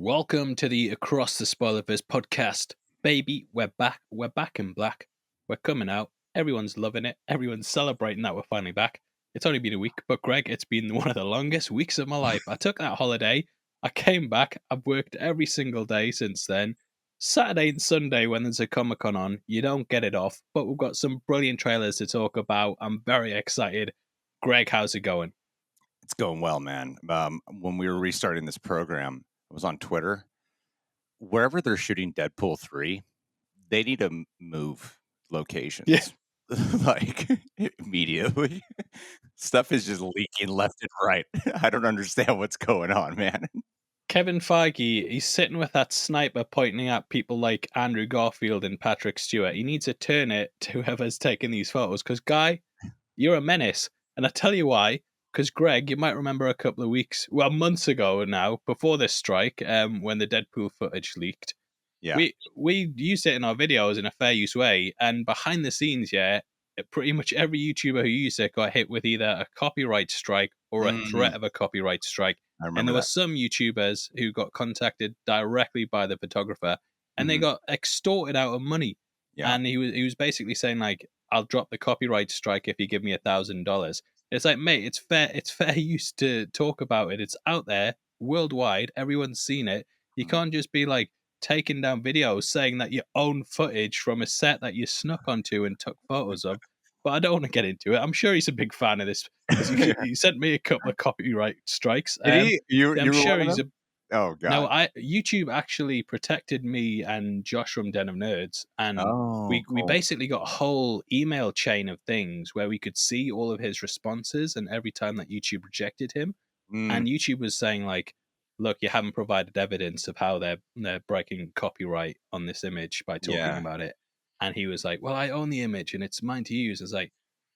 Welcome to the Across the Spoilerverse podcast. Baby, we're back. We're back in black. We're coming out. Everyone's loving it. Everyone's celebrating that we're finally back. It's only been a week, but Greg, it's been one of the longest weeks of my life. I took that holiday. I came back. I've worked every single day since then. Saturday and Sunday, when there's a Comic-Con on, you don't get it off, but we've got some brilliant trailers to talk about. I'm very excited. Greg, how's it going? It's going well, man. When we were restarting this program, I was on Twitter. Wherever they're shooting Deadpool 3, they need to move locations. Yeah. Like immediately. Stuff is just leaking left and right. I don't understand what's going on, man. Kevin Feige, he's sitting with that sniper pointing at people like Andrew Garfield and Patrick Stewart. He needs to turn it to whoever's taking these photos. Because, Guy, you're a menace. And I tell you why. Because, Greg, you might remember a couple of months ago now, before this strike, when the Deadpool footage leaked. Yeah. We used it in our videos in a fair use way. And behind the scenes, pretty much every YouTuber who used it got hit with either a copyright strike or a threat of a copyright strike. I remember And there that. were some YouTubers who got contacted directly by the photographer, and they got extorted out of money. Yeah. And he was basically saying, like, I'll drop the copyright strike if you give me $1,000. It's like, mate, it's fair use to talk about it. It's out there worldwide. Everyone's seen it. You can't just be like taking down videos saying that you own footage from a set that you snuck onto and took photos of. But I don't want to get into it. I'm sure he's a big fan of this. He sent me a couple of copyright strikes. Did he? I'm sure he's a. Oh god. No, YouTube actually protected me and Josh from Den of Nerds, and we basically got a whole email chain of things where we could see all of his responses, and every time that YouTube rejected him, and YouTube was saying like, "Look, you haven't provided evidence of how they're breaking copyright on this image by talking about it," and he was like, "Well, I own the image and it's mine to use." It's like,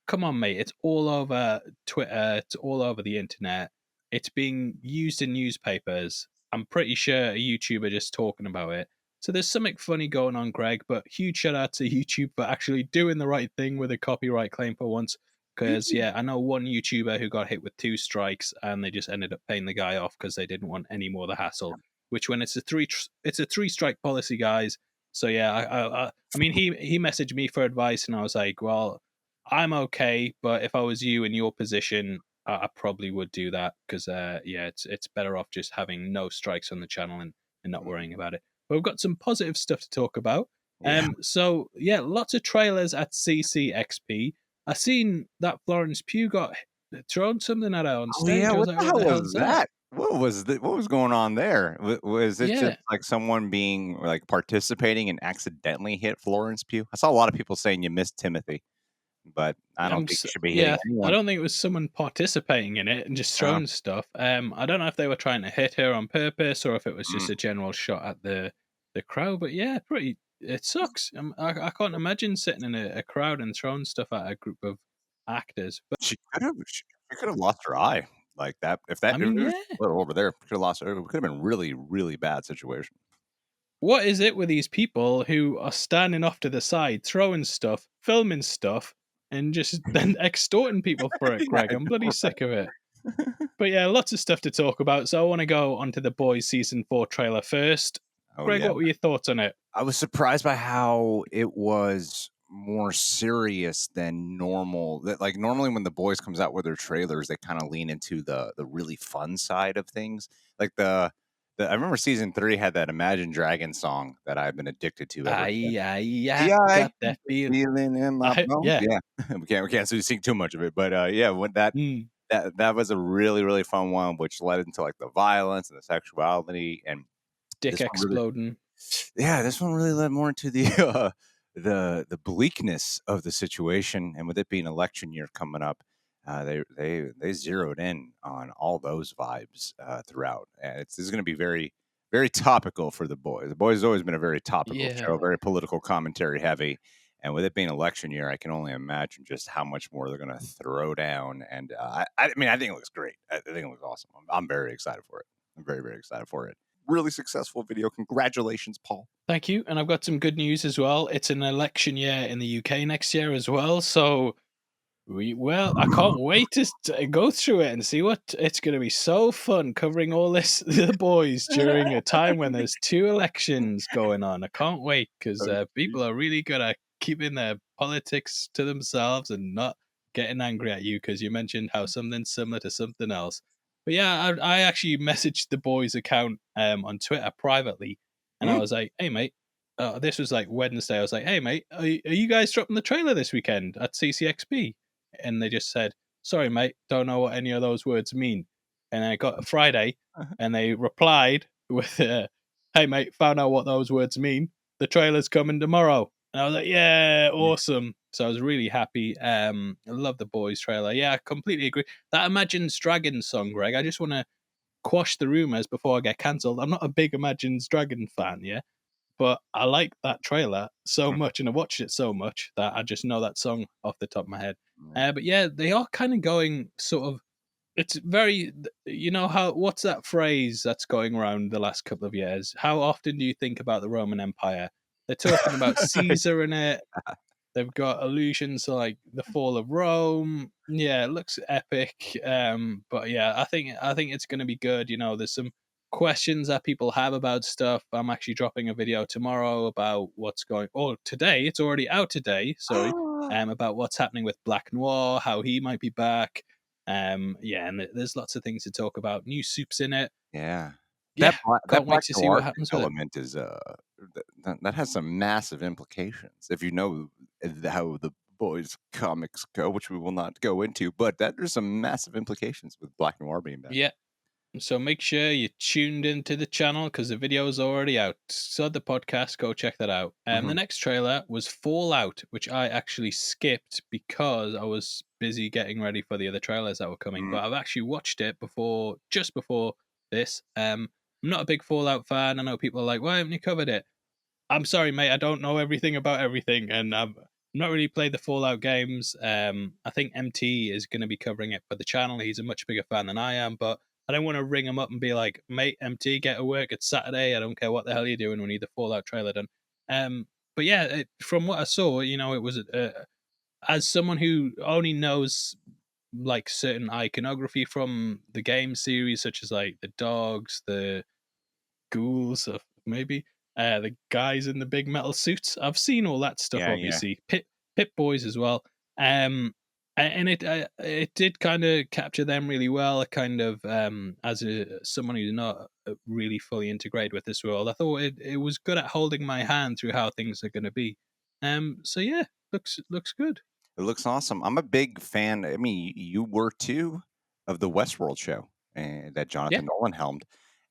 come on, mate, it's all over Twitter, it's all over the internet, it's being used in newspapers. I'm pretty sure a YouTuber just talking about it. So there's something funny going on, Greg, but huge shout out to YouTube for actually doing the right thing with a copyright claim for once. Because, I know one YouTuber who got hit with 2 strikes and they just ended up paying the guy off because they didn't want any more of the hassle. Which, when it's a 3-strike policy, guys. So, I mean, he messaged me for advice and I was like, well, I'm okay, but if I was you in your position, I probably would do that because, it's better off just having no strikes on the channel and not worrying about it. But we've got some positive stuff to talk about. Lots of trailers at CCXP. I seen that Florence Pugh got thrown something at her on stage. I was What like, the what the hell hell's was that? What was going on there? Was it Yeah. just like someone being like participating and accidentally hit Florence Pugh? I saw a lot of people saying you missed Timothy, but I don't think you should be hitting anyone. I don't think it was someone participating in it and just throwing stuff. I don't know if they were trying to hit her on purpose or if it was just a general shot at the crowd. But yeah, it sucks. I can't imagine sitting in a crowd and throwing stuff at a group of actors. But She could have lost her eye like that. If that I mean, if it was split over there, could have lost her. It could have been really, really bad situation. what is it with these people who are standing off to the side, throwing stuff, filming stuff, and just then extorting people for it, Greg? I'm bloody sick of it. But yeah, lots of stuff to talk about. So I want to go onto the Boys Season 4 trailer first. Greg, what were your thoughts on it? I was surprised by how it was more serious than normal. That like normally when the Boys comes out with their trailers, they kind of lean into the really fun side of things. Like I remember season 3 had that Imagine Dragons song that I've been addicted to ever since. Got that Feeling in my bones. Yeah. we can't sing too much of it, but when that was a really, really fun one, which led into like the violence and the sexuality and dick exploding. This one really led more into the bleakness of the situation, and with it being election year coming up, they zeroed in on all those vibes throughout, and this is going to be very, very topical for the Boys. The Boys has always been a very topical show, very political commentary heavy, and with it being election year, I can only imagine just how much more they're going to throw down. And I mean, I think it looks great. I think it looks awesome. I'm very excited for it. I'm very, very excited for it. Really successful video. Congratulations, Paul. Thank you. And I've got some good news as well. It's an election year in the UK next year as well. So I can't wait to go through it and see what it's going to be. So fun covering all this the boys during a time when there's 2 elections going on. I can't wait because people are really good at keeping their politics to themselves and not getting angry at you because you mentioned how something's similar to something else. But yeah, I actually messaged the boys account on Twitter privately, and I was like, "Hey mate." This was like Wednesday. I was like, "Hey mate, are you guys dropping the trailer this weekend at CCXP?" And they just said, "Sorry, mate, don't know what any of those words mean." And I got a Friday, and they replied with, "Hey, mate, found out what those words mean. The trailer's coming tomorrow." And I was like, "Yeah, awesome!" So I was really happy. I love the boys trailer. Yeah, I completely agree. That Imagine Dragons song, Greg. I just want to quash the rumors before I get cancelled. I'm not a big Imagine Dragon fan, yeah, but I like that trailer so much, and I watched it so much that I just know that song off the top of my head. But yeah, they are kind of going sort of. It's very, you know how what's that phrase that's going around the last couple of years? How often do you think about the Roman Empire? They're talking about Caesar in it. They've got allusions to like the fall of Rome. Yeah, it looks epic. But yeah, I think it's going to be good. You know, there's some questions that people have about stuff. I'm actually dropping a video tomorrow about what's going. Oh, today it's already out today. Sorry. About what's happening with Black Noir, how he might be back. Yeah, and there's lots of things to talk about. New soups in it. Yeah. Yeah, That can't wait black to see what noir happens with it. element is, that has some massive implications if you know how the boys comics go, which we will not go into, but that there's some massive implications with black noir being back. Yeah, so make sure you tuned into the channel because the video is already out. So the podcast, go check that out. The next trailer was Fallout, which I actually skipped because I was busy getting ready for the other trailers that were coming. Mhm. But I've actually watched it before, just before this. I'm not a big Fallout fan. I know people are like, "Why haven't you covered it?" I'm sorry, mate. I don't know everything about everything, and I've not really played the Fallout games. I think MT is going to be covering it for the channel. He's a much bigger fan than I am, but I don't want to ring him up and be like, "Mate, MT, get to work. It's Saturday. I don't care what the hell you're doing. We need the Fallout trailer done." But yeah, from what I saw, you know, it was as someone who only knows like certain iconography from the game series, such as like the dogs, the ghouls, maybe the guys in the big metal suits. I've seen all that stuff, Yeah, yeah. obviously. Pit Boys as well. And it did kind of capture them really well. Kind of as someone who's not really fully integrated with this world, I thought it was good at holding my hand through how things are going to be. So yeah, looks good. It looks awesome. I'm a big fan. I mean, you were too, of the Westworld show that Yeah. Jonathan Nolan helmed,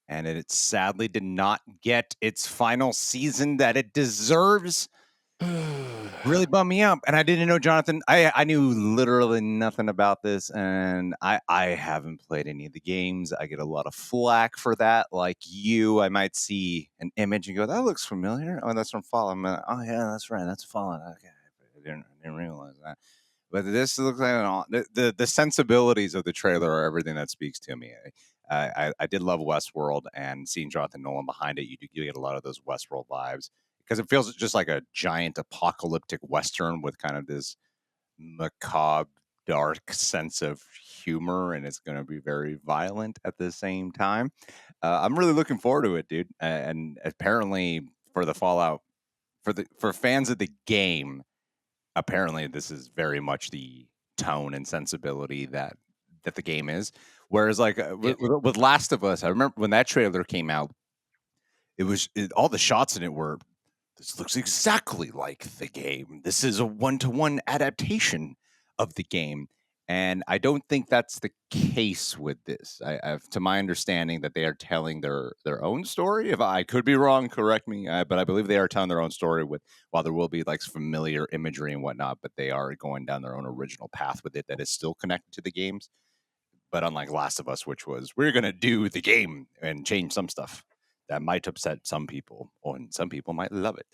and it sadly did not get its final season that it deserves. Really bummed me out, and I didn't know Jonathan. I knew literally nothing about this, and I haven't played any of the games. I get a lot of flack for that. Like you, I might see an image and go, "That looks familiar." Oh, that's from Fallout. I'm like, oh yeah, that's right. That's Fallout. Okay, I didn't realize that. But this looks like the sensibilities of the trailer are everything that speaks to me. I did love Westworld, and seeing Jonathan Nolan behind it, you get a lot of those Westworld vibes because it feels just like a giant apocalyptic western with kind of this macabre, dark sense of humor, and it's going to be very violent at the same time. I'm really looking forward to it, dude. And apparently, for the Fallout, for fans of the game, apparently this is very much the tone and sensibility that the game is. Whereas, like Yeah. with Last of Us, I remember when that trailer came out, all the shots in it were, this looks exactly like the game. This is a one-to-one adaptation of the game. And I don't think that's the case with this. To my understanding, that they are telling their own story. If I could be wrong, correct me. But I believe they are telling their own story with, while there will be like familiar imagery and whatnot, but they are going down their own original path with it that is still connected to the games. But unlike Last of Us, which was, we're going to do the game and change some stuff that might upset some people, and some people might love it.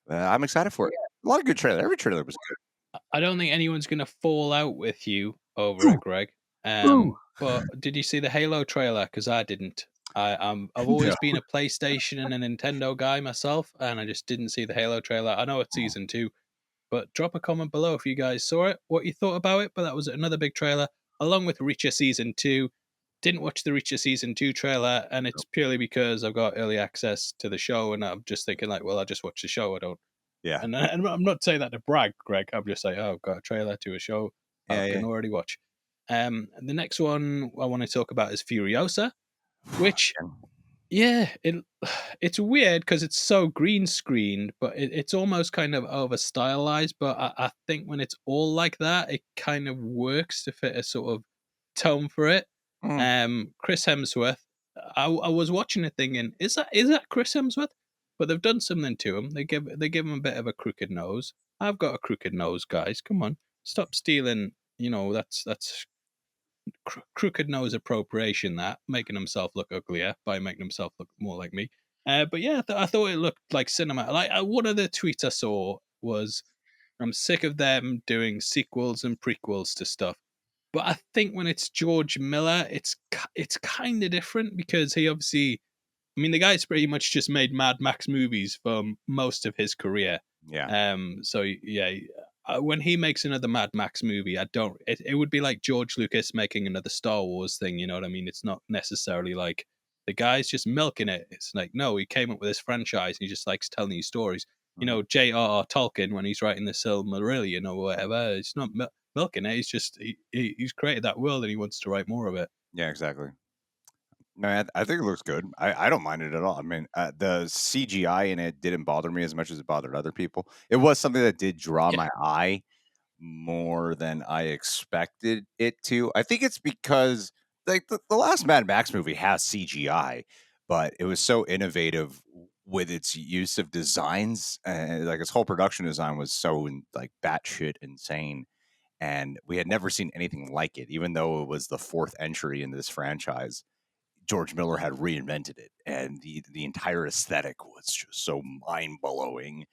I'm excited for it. A lot of good trailer. Every trailer was good. I don't think anyone's gonna fall out with you over Ooh, it, Greg. ooh. But did you see the Halo trailer? Because I didn't. I've always No. been a PlayStation and a Nintendo guy myself, and I just didn't see the Halo trailer. I know it's season 2, But drop a comment below if you guys saw it, what you thought about it. But that was another big trailer, along with Reacher Season 2. Didn't watch the Reacher Season 2 trailer, and it's purely because I've got early access to the show, and I'm just thinking, like, well, I'll just watch the show. I don't. Yeah. And I'm not saying that to brag, Greg. I'm just saying, oh, I've got a trailer to a show I can already watch. The next one I want to talk about is Furiosa, which, yeah, it's weird because it's so green screened, but it's almost kind of over stylized. But I think when it's all like that, it kind of works to fit a sort of tone for it. Chris Hemsworth, I was watching it thinking, is that Chris Hemsworth? But they've done something to him. They give him a bit of a crooked nose. I've got a crooked nose, guys. Come on, stop stealing. You know, that's crooked nose appropriation, that making himself look uglier by making himself look more like me. But yeah, I thought it looked like cinema. Like one of the tweets I saw was, "I'm sick of them doing sequels and prequels to stuff." But I think when it's George Miller, it's kind of different because he obviously, I mean, the guy's pretty much just made Mad Max movies for most of his career. Yeah. So yeah, when he makes another Mad Max movie, I don't. It would be like George Lucas making another Star Wars thing. You know what I mean? It's not necessarily like the guy's just milking it. It's like, no, he came up with this franchise and he just likes telling you stories. You know, J.R.R. Tolkien, when he's writing the Silmarillion or whatever, it's not milking it. He's just he's created that world and he wants to write more of it. Yeah, exactly. No, I think it looks good. I don't mind it at all. I mean, the CGI in it didn't bother me as much as it bothered other people. It was something that did draw Yeah, my eye more than I expected it to. I think it's because like the last Mad Max movie has CGI, but it was so innovative with its use of designs. Like its whole production design was so like batshit insane, and we had never seen anything like it. Even though it was the fourth entry in this franchise, George Miller had reinvented it, and the entire aesthetic was just so mind blowing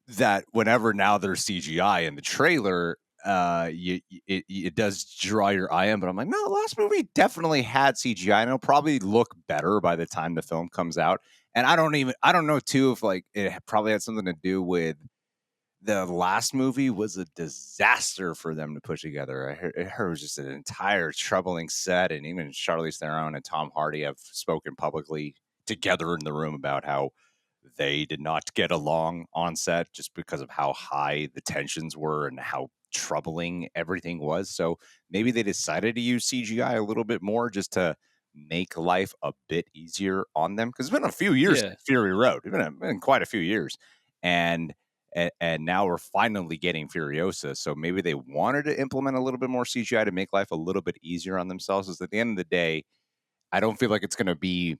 that whenever now there's CGI in the trailer, it does draw your eye in. But I'm like, no, the last movie definitely had CGI, and it'll probably look better by the time the film comes out. And I don't know too if like it probably had something to do with the last movie was a disaster for them to put together. I heard it was just an entire troubling set, and even Charlize Theron and Tom Hardy have spoken publicly together in the room about how they did not get along on set just because of how high the tensions were and how troubling everything was. So maybe they decided to use CGI a little bit more just to make life a bit easier on them, because it's been a few years yeah. since Fury Road. It's been quite a few years, and now we're finally getting Furiosa. So maybe they wanted to implement a little bit more CGI to make life a little bit easier on themselves. Because at the end of the day, I don't feel like it's going to be.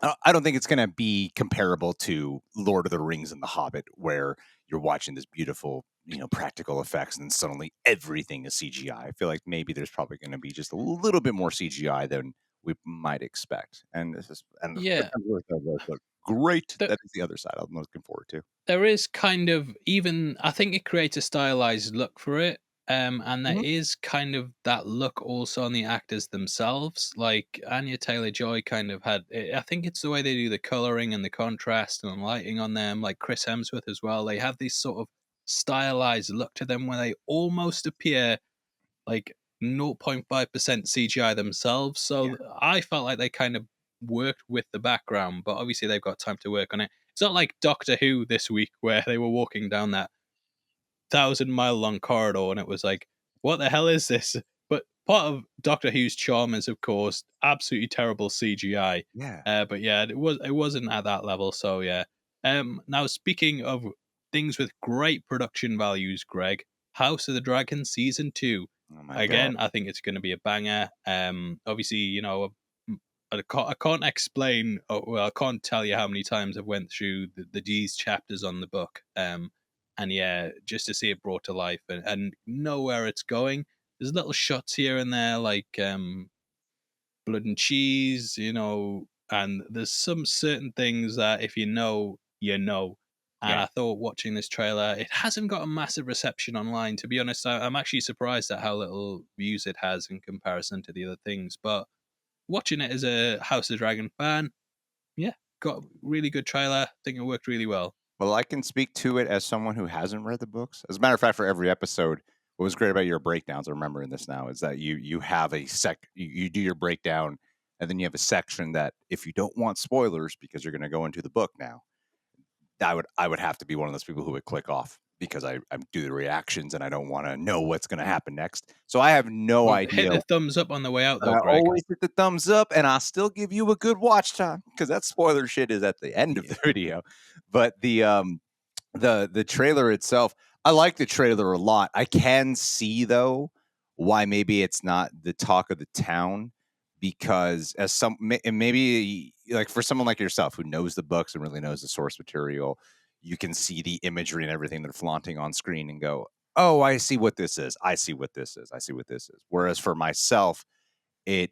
I don't think it's going to be comparable to Lord of the Rings and The Hobbit, where you're watching this beautiful, practical effects, and then suddenly everything is CGI. I feel like maybe there's probably going to be just a little bit more CGI than we might expect. And this is and Yeah. great. The, That is the other side I'm looking forward to. there is kind of, even I think it creates a stylized look for it. And there Mhm. is kind of that look also on the actors themselves. Like Anya Taylor Joy kind of had, I think it's the way they do the coloring and the contrast and the lighting on them. Like Chris Hemsworth as well. They have this sort of stylized look to them where they almost appear like 0.5% CGI themselves. Yeah. So I felt like they kind of worked with the background, but obviously they've got time to work on it. It's not like Doctor Who this week where they were walking down that 1,000 mile long corridor and it was like, what the hell is this? But part of Doctor Who's charm is, of course, absolutely terrible CGI. Yeah. But yeah, it wasn't at that level. So yeah. Now speaking of things with great production values, Greg, House of the Dragon season 2. Oh my god. Again, I think it's going to be a banger. Obviously, I can't explain. Well, I can't tell you how many times I've went through these chapters on the book. And yeah, just to see it brought to life and know where it's going. There's little shots here and there, like blood and cheese, and there's some certain things that if you know, you know. And Yeah. I thought watching this trailer, it hasn't got a massive reception online. To be honest, I'm actually surprised at how little views it has in comparison to the other things. But watching it as a House of Dragon fan, yeah, got a really good trailer. I think it worked really well. Well, I can speak to it as someone who hasn't read the books. As a matter of fact, for every episode, what was great about your breakdowns, I'm remembering this now, is that you have you do your breakdown, and then you have a section that if you don't want spoilers because you're going to go into the book now, I would have to be one of those people who would click off because I do the reactions and I don't want to know what's going to happen next. So I have no Well, hit idea. the thumbs up on the way out, though, I Greg. always hit the thumbs up, and I'll still give you a good watch time because that spoiler shit is at the end of the video. But the trailer itself, I like the trailer a lot. I can see though why maybe it's not the talk of the town, because as some and maybe like for someone like yourself who knows the books and really knows the source material, you can see the imagery and everything they're flaunting on screen and go, oh, I see what this is. I see what this is. I see what this is. Whereas for myself, it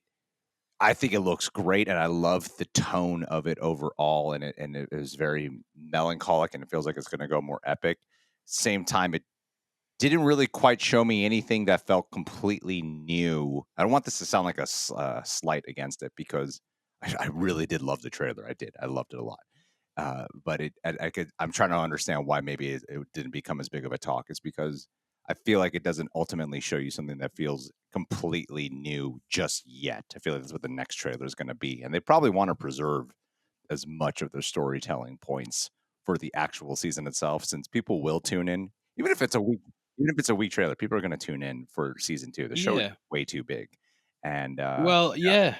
I think it looks great, and I love the tone of it overall, and it is very melancholic, and it feels like it's going to go more epic. Same time, it didn't really quite show me anything that felt completely new. I don't want this to sound like a slight against it, because I really did love the trailer. I did. I loved it a lot. But I'm trying to understand why maybe it didn't become as big of a talk. It's because I feel like it doesn't ultimately show you something that feels completely new just yet. I feel like that's what the next trailer is going to be, and they probably want to preserve as much of their storytelling points for the actual season itself, since people will tune in, even if it's a week, trailer. People are going to tune in for season 2. The show is Yeah. way too big, and Well, yeah.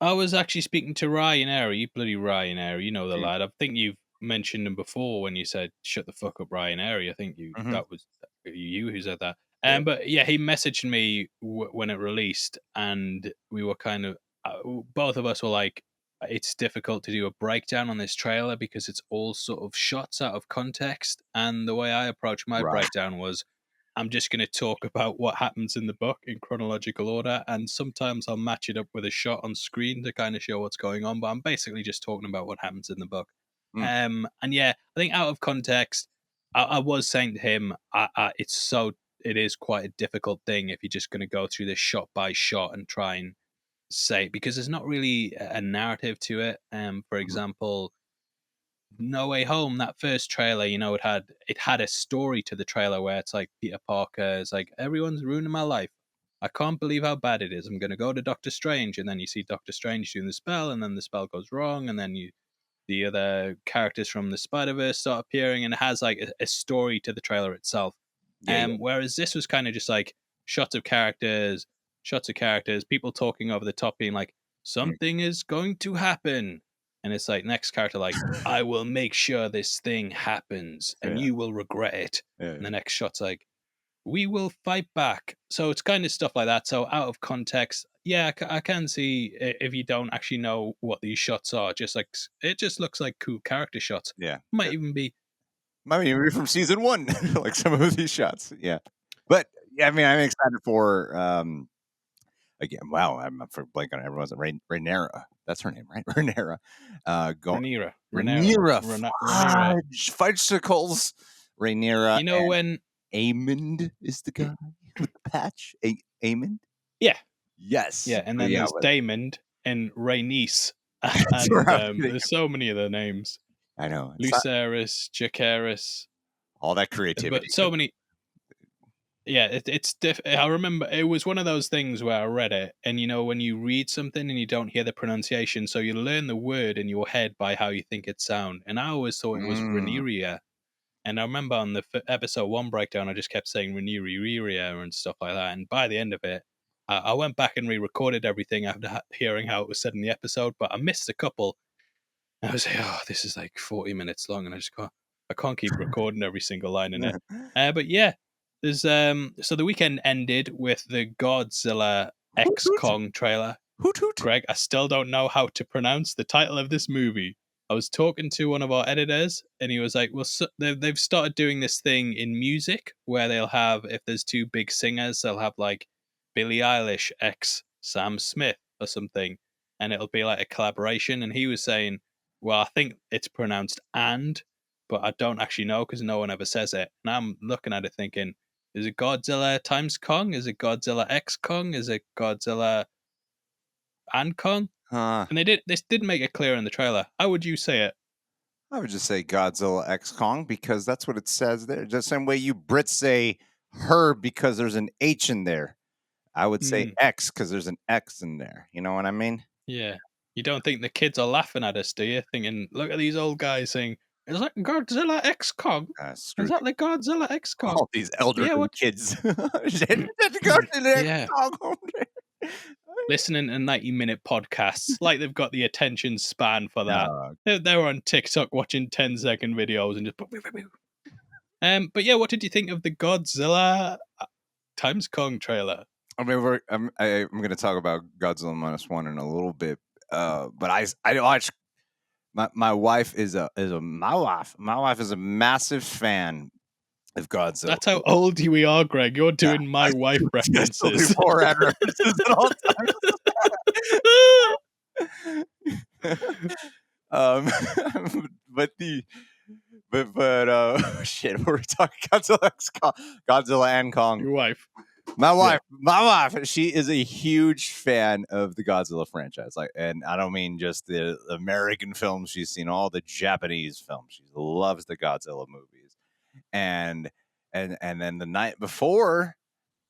I was actually speaking to Ryan Airy, you bloody Ryan Airy, you know the mm, lad. I think you've mentioned him before when you said "shut the fuck up, Ryan Airy." I think mhm, that was you who said that. yeah, But yeah, he messaged me when it released, and we were kind of both of us were like, it's difficult to do a breakdown on this trailer because it's all sort of shots out of context. And the way I approached my right, breakdown was, I'm just going to talk about what happens in the book in chronological order, and sometimes I'll match it up with a shot on screen to kind of show what's going on. But I'm basically just talking about what happens in the book. mm, And yeah, I think out of context, I was saying to him, it is quite a difficult thing if you're just going to go through this shot by shot and try and say, because there's not really a narrative to it. For mhm, example, No Way Home, that first trailer, it had a story to the trailer where it's like Peter Parker is like, everyone's ruining my life. I can't believe how bad it is. I'm gonna go to Doctor Strange, and then you see Doctor Strange doing the spell, and then the spell goes wrong, and then the other characters from the Spider Verse start appearing, and it has like a story to the trailer itself. yeah, yeah, Whereas this was kind of just like shots of characters, people talking over the top, being like, mm, something is going to happen, and it's like next character like, I will make sure this thing happens, and yeah, you will regret it. yeah, And the next shot's like, we will fight back. So it's kind of stuff like that. So out of context, yeah, I can see if you don't actually know what these shots are. Just like it just looks like cool character shots. yeah. Might even be. Might even be from season 1, like some of these shots. Yeah, but yeah, I mean, I'm excited for again. Wow, I'm for blank on everyone's Rhaenyra. That's her name, right? Rhaenyra. Go Rhaenyra. Rhaenyra. Fudgesicles. Rhaenyra You know and when? Aemond is the guy with the patch. Aemond. Yeah, Yes. yeah. And But then yeah, there's Damon and Rhaenys, that's where and I'm getting. there's so many of the names: I know. It's not Lucerys, Jacaerys, all that creativity. but so many. Yeah, I remember it was one of those things where I read it, and when you read something and you don't hear the pronunciation, so you learn the word in your head by how you think it sound. And I always thought it was Mm, Rhaenyra. And I remember on the episode 1 breakdown, I just kept saying Rhaenyra and stuff like that. And by the end of it, I went back and re-recorded everything after hearing how it was said in the episode, but I missed a couple. I was like, oh, this is like 40 minutes long, and I can't keep recording every single line in it. But yeah, there's so the weekend ended with the Godzilla hoot X hoot Kong trailer. hoot hoot. Greg, I still don't know how to pronounce the title of this movie. I was talking to one of our editors, and he was like, "Well, they've started doing this thing in music where they'll have, if there's two big singers, they'll have like Billie Eilish x Sam Smith or something, and it'll be like a collaboration." And he was saying, "Well, I think it's pronounced and, but I don't actually know because no one ever says it." And I'm looking at it thinking, is it Godzilla times Kong? Is it Godzilla X Kong? Is it Godzilla and Kong? Huh. And this didn't make it clear in the trailer. How would you say it? I would just say Godzilla X Kong because that's what it says there. Just the same way you Brits say her because there's an H in there. I would say Mm, X because there's an X in there. You know what I mean? yeah. You don't think the kids are laughing at us, do you? Thinking, look at these old guys saying, "Is that Godzilla X Kong? Is Screw that the Godzilla X Kong?" all these But yeah, elderly what? kids. Godzilla X Yeah, Kong over there. listening to 90-minute podcasts like they've got the attention span for that. No, They're on TikTok watching 10-second videos and just. But yeah, what did you think of the Godzilla times Kong trailer? I mean, I'm going to talk about Godzilla Minus One in a little bit, but I watch. My wife is my wife is a massive fan of Godzilla. That's how old we are, Greg. You're Yeah, doing my wife I still do references. Borat references at all times. um, but the shit, we're talking Godzilla and Kong. Your wife. My wife, she is a huge fan of the Godzilla franchise. Like, and I don't mean just the American films. She's seen all the Japanese films. She loves the Godzilla movies. And and then the night before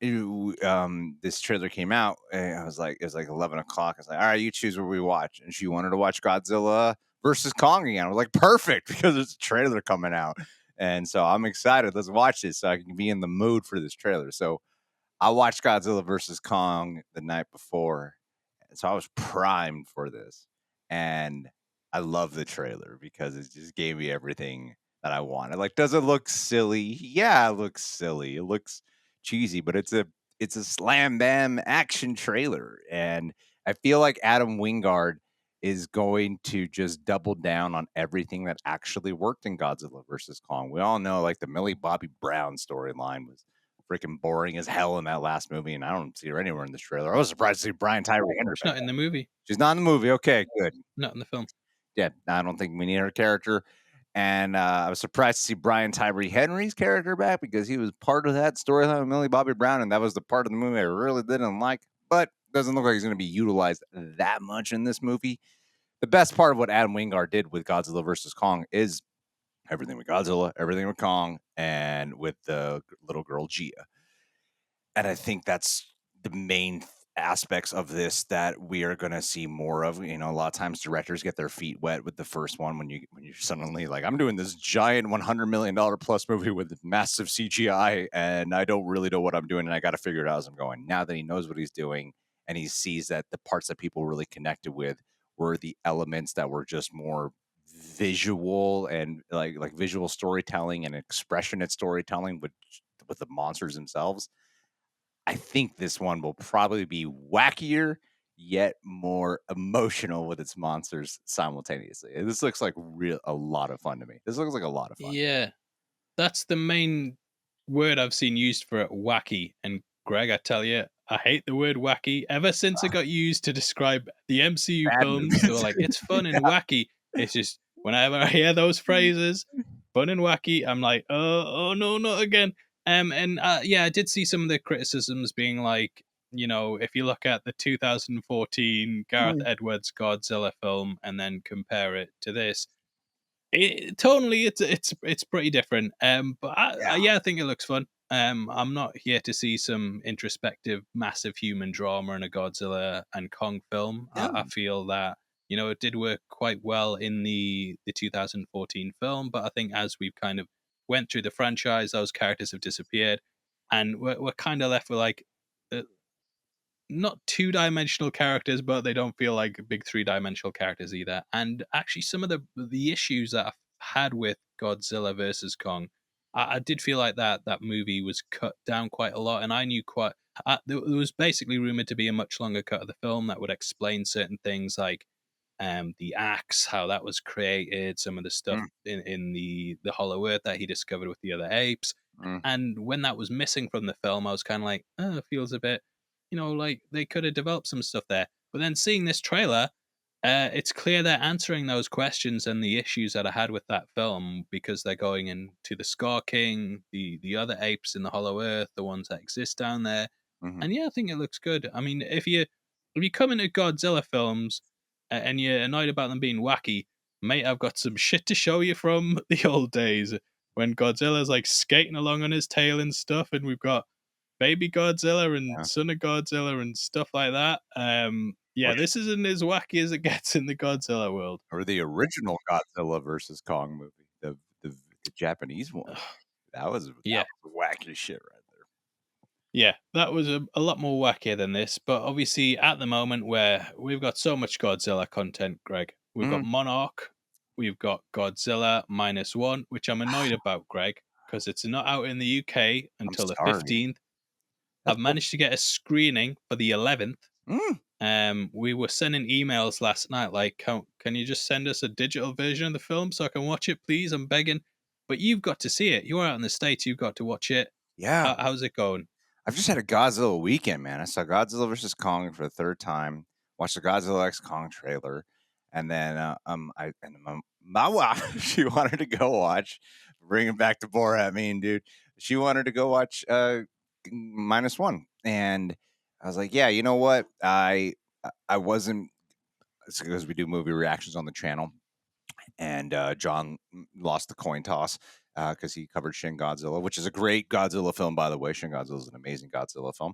this trailer came out, and I was like, it was like 11 o'clock. I was like, all right, you choose what we watch. And she wanted to watch Godzilla versus Kong again. I was like, perfect, because there's a trailer coming out. And so I'm excited. Let's watch this so I can be in the mood for this trailer. So I watched Godzilla versus Kong the night before, so I was primed for this, and I love the trailer because it just gave me everything that I wanted. Like, does it look silly? Yeah, it looks silly. It looks cheesy, but it's a slam bam action trailer, and I feel like Adam Wingard is going to just double down on everything that actually worked in Godzilla versus Kong. We all know, like, the Millie Bobby Brown storyline was freaking boring as hell in that last movie, and I don't see her anywhere in this trailer. I was surprised to see Brian Tyree Henry She's back. not in the movie. She's not in the movie. Okay, good. Not in the film. Yeah, I don't think we need her character. And I was surprised to see Brian Tyree Henry's character back because he was part of that storyline with Millie Bobby Brown, and that was the part of the movie I really didn't like. But doesn't look like he's going to be utilized that much in this movie. The best part of what Adam Wingard did with Godzilla versus Kong is everything with Godzilla, everything with Kong, and with the little girl Gia. And I think that's the main aspects of this that we are going to see more of. You know, a lot of times directors get their feet wet with the first one when you're suddenly like, I'm doing this giant $100 million plus movie with massive CGI, and I don't really know what I'm doing, and I got to figure it out as I'm going. Now that he knows what he's doing, and he sees that the parts that people really connected with were the elements that were just more visual and like visual storytelling and expressionate storytelling with the monsters themselves. I think this one will probably be wackier, yet more emotional with its monsters simultaneously. And this looks like a lot of fun to me. This looks like a lot of fun. Yeah, that's the main word I've seen used for it, wacky. And Greg, I tell you, I hate the word wacky. Ever since it got used to describe the MCU Bad films, they were movies. like, it's fun and Yeah. wacky. It's just whenever I hear those phrases, fun and wacky, I'm like, oh no, not again. And yeah, I did see some of the criticisms being like, if you look at the 2014 Gareth Mm. Edwards Godzilla film and then compare it to this, totally, it's pretty different. But Yeah. yeah, I think it looks fun. I'm not here to see some introspective, massive human drama in a Godzilla and Kong film. Yeah. I feel that it did work quite well in the 2014 film, but I think as we've kind of went through the franchise, those characters have disappeared, and we're kind of left with like uh, not two-dimensional characters, but they don't feel like big three-dimensional characters either. And actually, some of the issues that I've had with Godzilla versus Kong, I did feel like that movie was cut down quite a lot, and I knew quite. There was basically rumored to be a much longer cut of the film that would explain certain things like the axe, how that was created, some of the stuff Mm, in the Hollow Earth that he discovered with the other apes. mm. And when that was missing from the film, I was kind of like, oh, it feels a bit, like they could have developed some stuff there. But then seeing this trailer, it's clear they're answering those questions and the issues that I had with that film because they're going into the Scar King, the other apes in the Hollow Earth, the ones that exist down there. Mhm. And yeah, I think it looks good. I mean, if you come into Godzilla films and you're annoyed about them being wacky, mate, I've got some shit to show you from the old days when Godzilla's like skating along on his tail and stuff, and we've got baby Godzilla and son of Godzilla and stuff like that. Yeah, this isn't as wacky as it gets in the Godzilla world. Or the original Godzilla versus Kong movie, the Japanese one. That was wacky shit right there. Yeah, that was a lot more wacky than this. But obviously, at the moment, where we've got so much Godzilla content, Greg, we've got Monarch, we've got Godzilla Minus One, which I'm annoyed about, Greg, because it's not out in the UK until the 15th. I've managed to get a screening for the 11th. We were sending emails last night like, can you just send us a digital version of the film so I can watch it, please? I'm begging. But you've got to see it. You're out in the States. You've got to watch it. Yeah. How's it going? I've just had a Godzilla weekend, man. I saw Godzilla versus Kong for the third time. Watched the Godzilla X Kong trailer, and then my wife, she wanted to go watch. Bringing back to Borat, dude. She wanted to go watch Minus One, and I was like, yeah, you know what? I wasn't. It's because we do movie reactions on the channel, and John lost the coin toss because he covered Shin Godzilla, which is a great Godzilla film, by the way. Shin Godzilla is an amazing Godzilla film,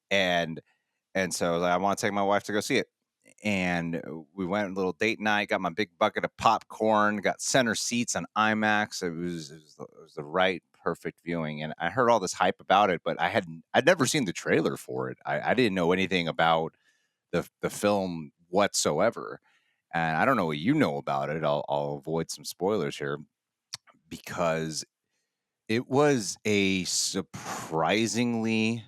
and so I was like, I want to take my wife to go see it. And we went a little date night, got my big bucket of popcorn, got center seats on IMAX. It was the right, perfect viewing. And I heard all this hype about it, but I'd never seen the trailer for it. I didn't know anything about the film whatsoever. And I don't know what you know about it. I'll avoid some spoilers here because it was a surprisingly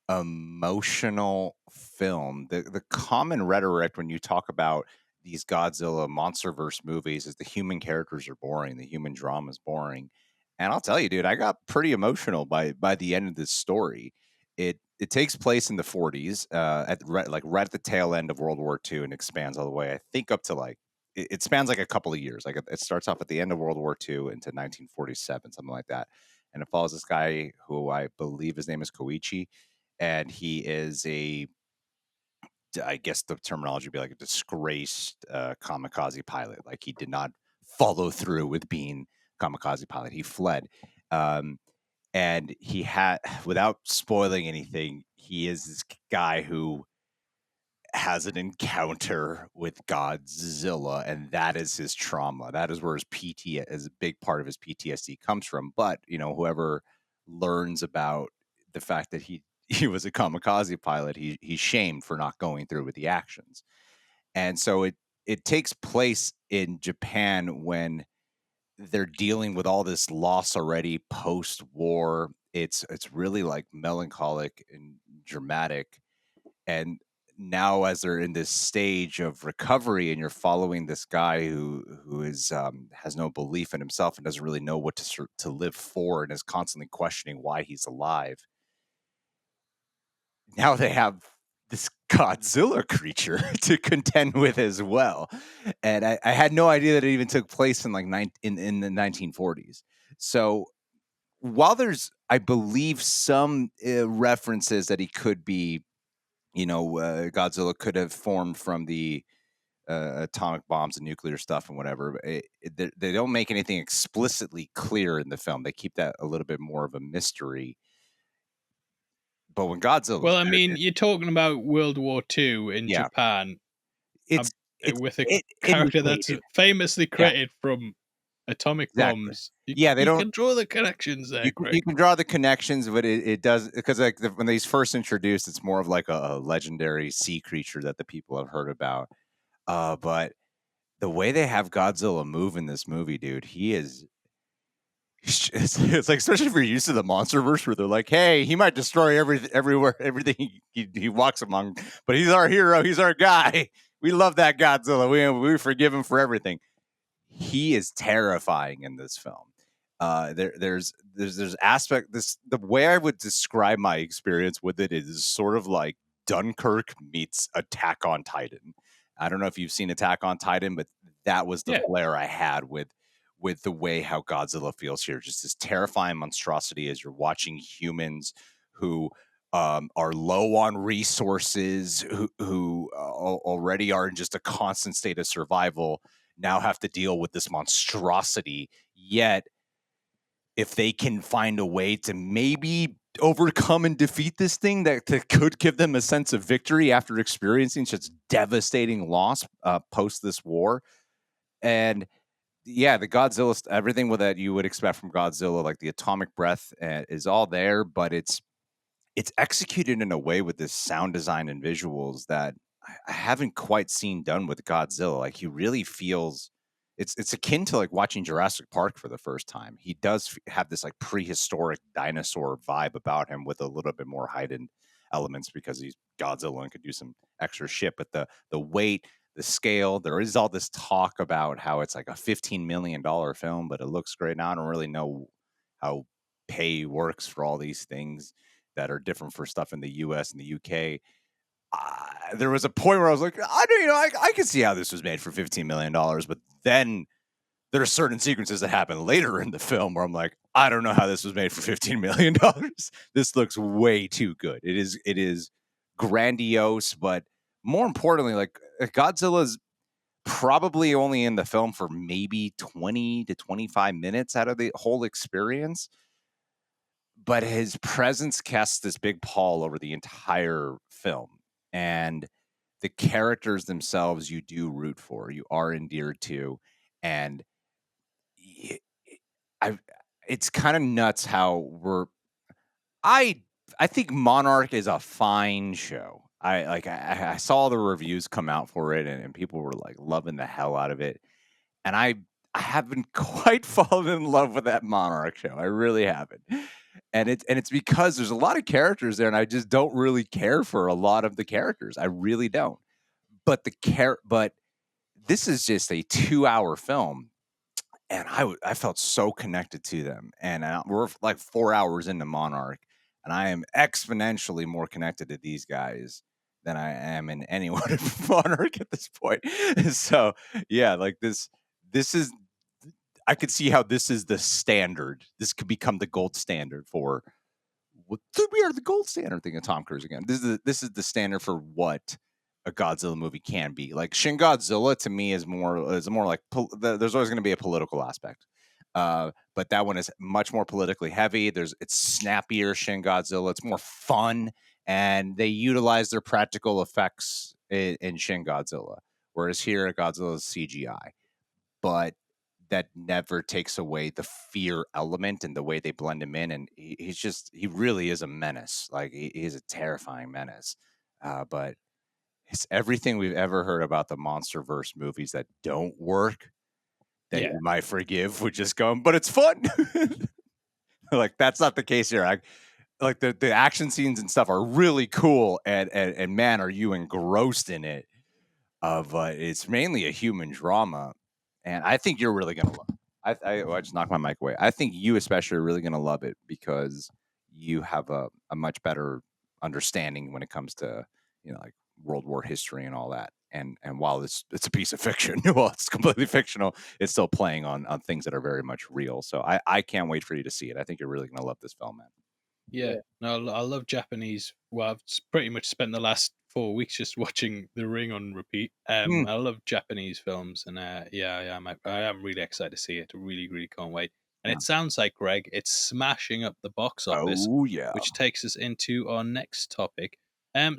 emotional film. The common rhetoric when you talk about these Godzilla monsterverse movies is the human characters are boring, the human drama is boring. And I'll tell you, dude, I got pretty emotional by the end of this story. It takes place in the 40s, right at the tail end of World War II, and expands all the way. I think up to it spans like a couple of years. Like it starts off at the end of World War II into 1947, something like that. And it follows this guy who I believe his name is Koichi, and he is I guess the terminology would be like a disgraced kamikaze pilot. Like he did not follow through with being kamikaze pilot. He fled. And he had, without spoiling anything, he is this guy who has an encounter with Godzilla, and that is his trauma. That is where his PTSD, as a big part of his PTSD comes from. But, whoever learns about the fact that he was a kamikaze pilot, he's shamed for not going through with the actions. And so it takes place in Japan when they're dealing with all this loss already post-war. It's really like melancholic and dramatic. And now as they're in this stage of recovery, and you're following this guy who is has no belief in himself and doesn't really know what to live for, and is constantly questioning why he's alive. Now they have this Godzilla creature to contend with as well. And I had no idea that it even took place in in the 1940s. So while there's, I believe, some references that he could be, Godzilla could have formed from the atomic bombs and nuclear stuff and whatever, they don't make anything explicitly clear in the film. They keep that a little bit more of a mystery. But when Godzilla, well, I mean, you're talking about World War II in Japan. It's with a character that's famously created from atomic bombs. They don't can draw the connections there. You can draw the connections, but it does, because when he's first introduced, it's more of like a legendary sea creature that the people have heard about. But the way they have Godzilla move in this movie, dude, it's like, especially if you're used to the MonsterVerse, where they're like, hey, he might destroy everything he walks among, but he's our hero, he's our guy. We love that Godzilla. We forgive him for everything. He is terrifying in this film. There's the way I would describe my experience with it is sort of like Dunkirk meets Attack on Titan. I don't know if you've seen Attack on Titan, but that was the flair I had with the way how Godzilla feels here. Just this terrifying monstrosity as you're watching humans who are low on resources, who already are in just a constant state of survival, now have to deal with this monstrosity. Yet, if they can find a way to maybe overcome and defeat this thing that could give them a sense of victory after experiencing such devastating loss post this war. And yeah, the Godzilla, everything with that you would expect from Godzilla, like the atomic breath, is all there, but it's executed in a way with this sound design and visuals that I haven't quite seen done with Godzilla. Like, he really feels it's akin to like watching Jurassic Park for the first time. He does have this like prehistoric dinosaur vibe about him with a little bit more heightened elements because he's Godzilla and could do some extra shit. But the weight, the scale, there is all this talk about how it's like a $15 million film, but it looks great. Now I don't really know how pay works for all these things that are different for stuff in the US and the UK. There was a point where I was like, I can see how this was made for $15 million, but then there are certain sequences that happen later in the film where I'm like, I don't know how this was made for $15 million. This looks way too good. It is grandiose, but more importantly, like, Godzilla's probably only in the film for maybe 20 to 25 minutes out of the whole experience. But his presence casts this big pall over the entire film. And the characters themselves you do root for, you are endeared to. And it's kind of nuts how I think Monarch is a fine show. I saw the reviews come out for it, and people were like loving the hell out of it. And I haven't quite fallen in love with that Monarch show. I really haven't. And it's because there's a lot of characters there, and I just don't really care for a lot of the characters. I really don't. But but this is just a 2-hour film, and I felt so connected to them. And we're like 4 hours into Monarch, and I am exponentially more connected to these guys than I am in anyone in Monarch at this point. So yeah, like this is, I could see how this is the standard. This could become the gold standard for we are the gold standard thing of Tom Cruise again. This is the standard for what a Godzilla movie can be. Like, Shin Godzilla to me is more like there's always going to be a political aspect. But that one is much more politically heavy. It's snappier Shin Godzilla. It's more fun, and they utilize their practical effects in Shin Godzilla. Whereas here, Godzilla is CGI. But that never takes away the fear element and the way they blend him in. And he really is a menace. Like, he's a terrifying menace. But it's everything we've ever heard about the MonsterVerse movies that don't work that you might forgive with just going, but it's fun. Like, that's not the case here. Like the action scenes and stuff are really cool. And man, are you engrossed in it. But it's mainly a human drama. And I think you're really going to love it. I just knocked my mic away. I think you especially are really going to love it because you have a much better understanding when it comes to, like World War history and all that. And while it's a piece of fiction, well, it's completely fictional, it's still playing on things that are very much real. So I can't wait for you to see it. I think you're really going to love this film, man. Yeah, no, I love Japanese. Well, I've pretty much spent the last 4 weeks just watching The Ring on repeat. I love Japanese films, and I am really excited to see it. I really, really can't wait. And it sounds like, Greg, it's smashing up the box office. Oh yeah, which takes us into our next topic.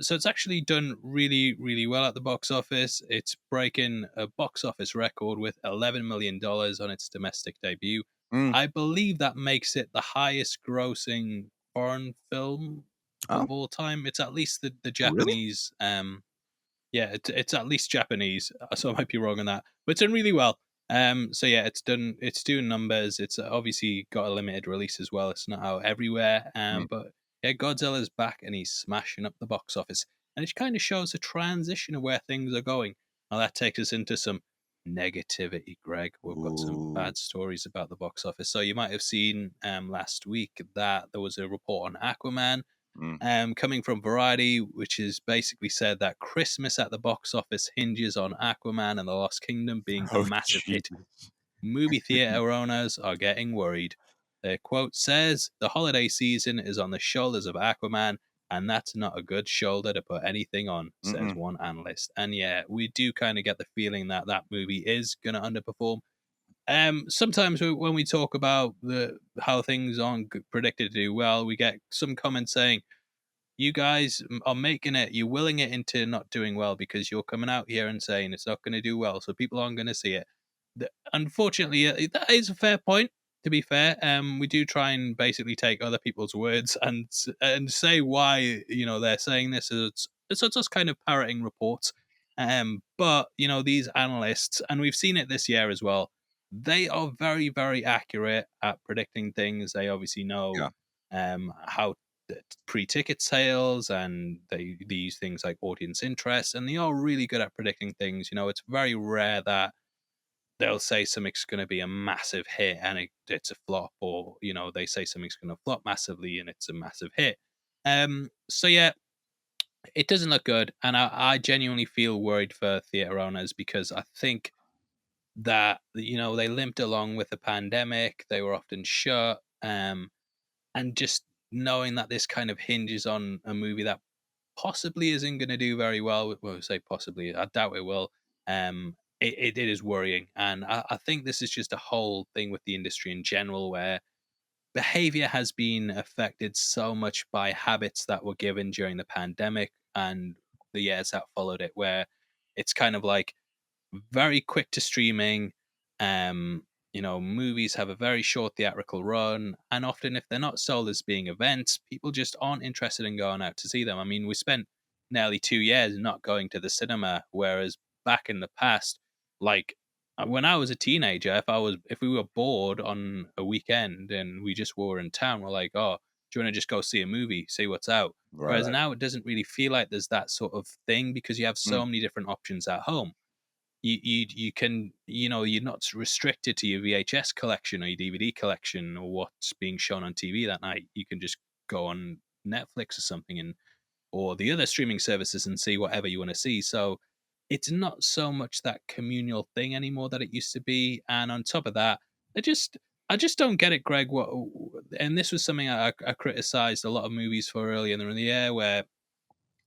So it's actually done really, really well at the box office. It's breaking a box office record with $11 million on its domestic debut. I believe that makes it the highest grossing foreign film of all time. It's at least the Japanese. Really? It's at least Japanese. So I might be wrong on that, but it's done really well. So yeah, it's doing numbers. It's obviously got a limited release as well. It's not out everywhere. But yeah, Godzilla's back and he's smashing up the box office, and it kind of shows a transition of where things are going. Now that takes us into some negativity, Greg. We've got some bad stories about the box office. So you might have seen last week that there was a report on Aquaman coming from Variety, which has basically said that Christmas at the box office hinges on Aquaman and the Lost Kingdom being a massive hit. Movie theater owners are getting worried. Their quote says, "The holiday season is on the shoulders of Aquaman, and that's not a good shoulder to put anything on, says Mm-mm. one analyst. And yeah, we do kind of get the feeling that that movie is going to underperform. Sometimes when we talk about how things aren't predicted to do well, we get some comments saying, you guys are making it, you're willing it into not doing well because you're coming out here and saying it's not going to do well, so people aren't going to see it. Unfortunately, that is a fair point. To be fair, we do try and basically take other people's words and say why they're saying this. It's just kind of parroting reports. But these analysts, and we've seen it this year as well. They are very, very accurate at predicting things. They obviously know Yeah. how pre-ticket sales, and they use things like audience interest, and they are really good at predicting things. It's very rare that they'll say something's going to be a massive hit and it's a flop, or they say something's going to flop massively and it's a massive hit. So yeah, it doesn't look good, and I genuinely feel worried for theater owners because I think that they limped along with the pandemic. They were often shut, and just knowing that this kind of hinges on a movie that possibly isn't going to do very well. Well, say possibly, I doubt it will. It is worrying, and I think this is just a whole thing with the industry in general, where behavior has been affected so much by habits that were given during the pandemic and the years that followed it, where it's kind of like very quick to streaming. Um, movies have a very short theatrical run, and often, if they're not sold as being events, people just aren't interested in going out to see them. I mean, we spent nearly 2 years not going to the cinema, whereas back in the past, like when I was a teenager, if we were bored on a weekend and we just were in town, we're like, oh, do you want to just go see a movie, see what's out? Right. Whereas Right. now it doesn't really feel like there's that sort of thing because you have Mm. so many different options at home. You can, you're not restricted to your VHS collection or your DVD collection or what's being shown on TV that night. You can just go on Netflix or something, and or the other streaming services, and see whatever you want to see. So it's not so much that communal thing anymore that it used to be. And on top of that, I just don't get it, Greg. And this was something I criticized a lot of movies for earlier in the year, where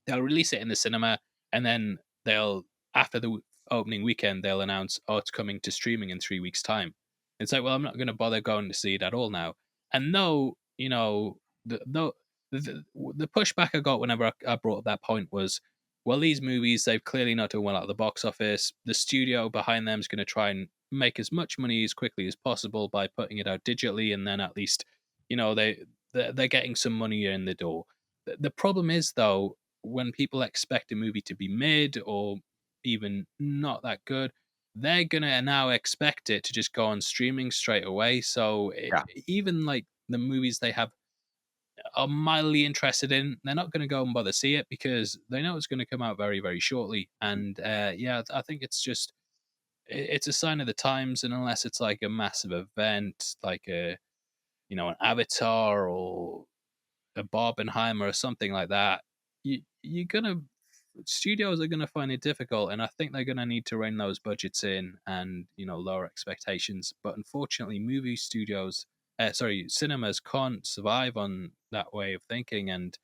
they'll release it in the cinema, and then they'll, after the opening weekend, they'll announce, oh, it's coming to streaming in 3 weeks' time. It's like, well, I'm not going to bother going to see it at all now. And no, the the pushback I got whenever I brought up that point was, well, these movies, they've clearly not done well at the box office. The studio behind them is going to try and make as much money as quickly as possible by putting it out digitally, and then at least, they're getting some money in the door. The problem is, though, when people expect a movie to be mid or even not that good, they're gonna now expect it to just go on streaming straight away. So Yeah. even like the movies they have are mildly interested in, they're not going to go and bother see it because they know it's going to come out very, very shortly. And yeah, I think it's just it's a sign of the times, and unless it's like a massive event, like an Avatar or a Barbenheimer or something like that, you're gonna studios are gonna find it difficult, and I think they're gonna need to rein those budgets in and lower expectations. But unfortunately, movie studios, cinemas can't survive on that way of thinking, and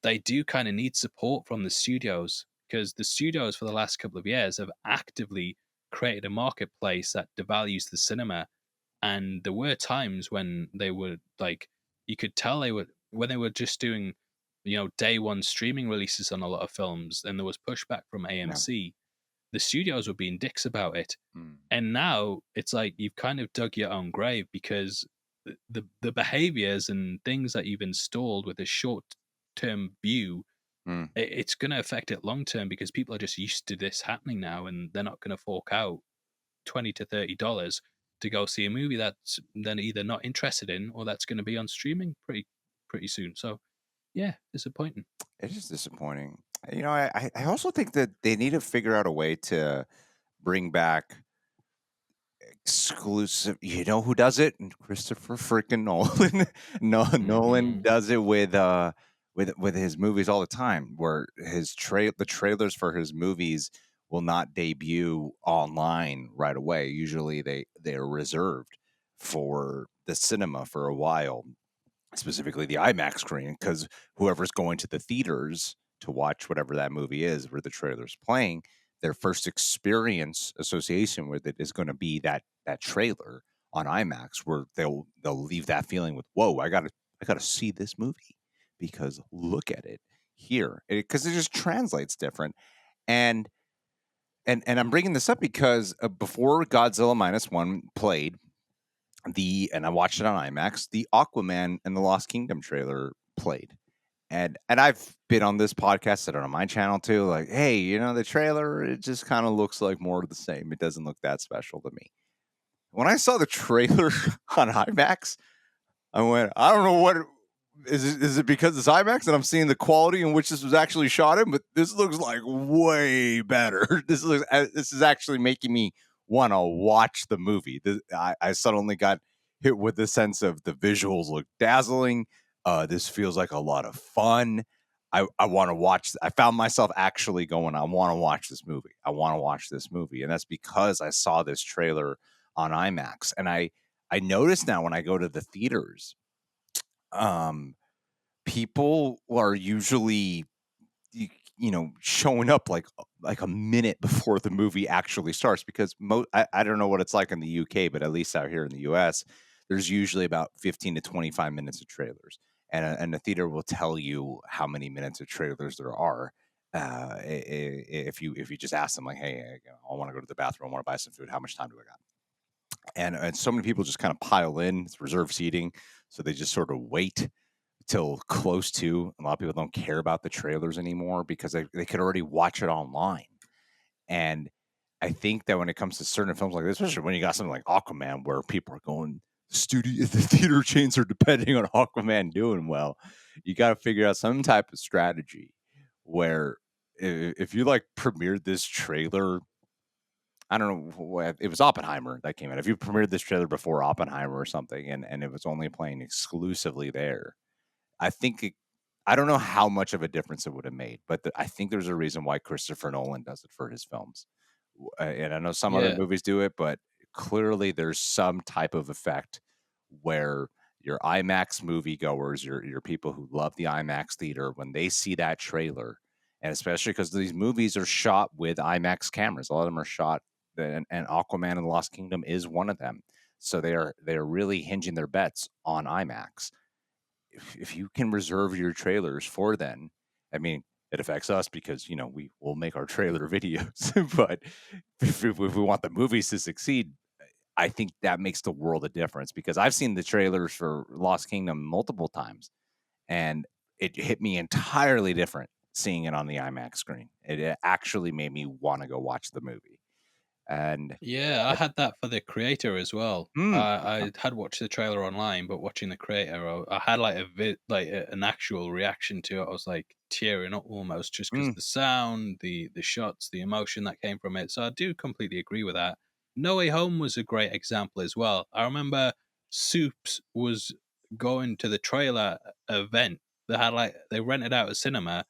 they do kind of need support from the studios because the studios for the last couple of years have actively created a marketplace that devalues the cinema. And there were times when they were like, you could tell they were, when they were just doing day one streaming releases on a lot of films, and there was pushback from Yeah. AMC, the studios were being dicks about it. Mm. And now it's like you've kind of dug your own grave because the behaviors and things that you've installed with a short term view, Mm. it's going to affect it long term because people are just used to this happening now, and they're not going to fork out $20 to $30 to go see a movie that's then either not interested in or that's going to be on streaming pretty soon. So yeah, disappointing. It is disappointing. I also think that they need to figure out a way to bring back exclusive. You know who does it? Christopher freaking Nolan. No, Nolan Mm-hmm. does it with his movies all the time. Where the trailers for his movies will not debut online right away. Usually, they're reserved for the cinema for a while. specifically the IMAX screen, because whoever's going to the theaters to watch whatever that movie is where the trailer's playing, their first experience association with it is going to be that trailer on IMAX, where they'll leave that feeling with, whoa, I gotta see this movie because look at it here, because it just translates different. And I'm bringing this up because before Godzilla Minus One played, and I watched it on IMAX, the Aquaman and the Lost Kingdom trailer played. And I've been on this podcast, said it on my channel too, like, hey, the trailer, it just kind of looks like more of the same. It doesn't look that special to me. When I saw the trailer on IMAX, I went, I don't know what is it because it's IMAX and I'm seeing the quality in which this was actually shot in, but this looks like way better. This is actually making me want to watch the movie. I suddenly got hit with the sense of the visuals look dazzling. This feels like a lot of fun. I want to watch. I found myself actually going, I want to watch this movie. I want to watch this movie. And that's because I saw this trailer on IMAX. And I notice now when I go to the theaters, people are usually, showing up like a minute before the movie actually starts, because I don't know what it's like in the UK, but at least out here in the US, there's usually about 15 to 25 minutes of trailers, and the theater will tell you how many minutes of trailers there are. If you just ask them, like, hey, I want to go to the bathroom, I want to buy some food, how much time do I got? And so many people just kind of pile in. It's reserved seating, so they just sort of wait till close to. A lot of people don't care about the trailers anymore because they could already watch it online. And I think that when it comes to certain films like this, especially when you got something like Aquaman, where people are going, the theater chains are depending on Aquaman doing well, you got to figure out some type of strategy where if you like premiered this trailer, I don't know what it was, Oppenheimer that came out. If you premiered this trailer before Oppenheimer or something, and it was only playing exclusively there, I think I don't know how much of a difference it would have made, but I think there's a reason why Christopher Nolan does it for his films. And I know some other Yeah. movies do it, but clearly there's some type of effect where your IMAX moviegoers, your people who love the IMAX theater, when they see that trailer, and especially because these movies are shot with IMAX cameras, a lot of them are shot, and Aquaman and the Lost Kingdom is one of them. So they're really hinging their bets on IMAX. If you can reserve your trailers for then, I mean, it affects us because, we will make our trailer videos, but if we want the movies to succeed, I think that makes the world a difference, because I've seen the trailers for Lost Kingdom multiple times, and it hit me entirely different seeing it on the IMAX screen. It actually made me want to go watch the movie. And Yeah, I had that for the creator as well. mm, I had watched the trailer online, but watching the creator, I had like an actual reaction to it. I was like tearing up almost just because mm, the sound, the shots, the emotion that came from it. So I do completely agree with that. No Way Home was a great example as well. I remember Soups was going to the trailer event. They rented out a cinema mm.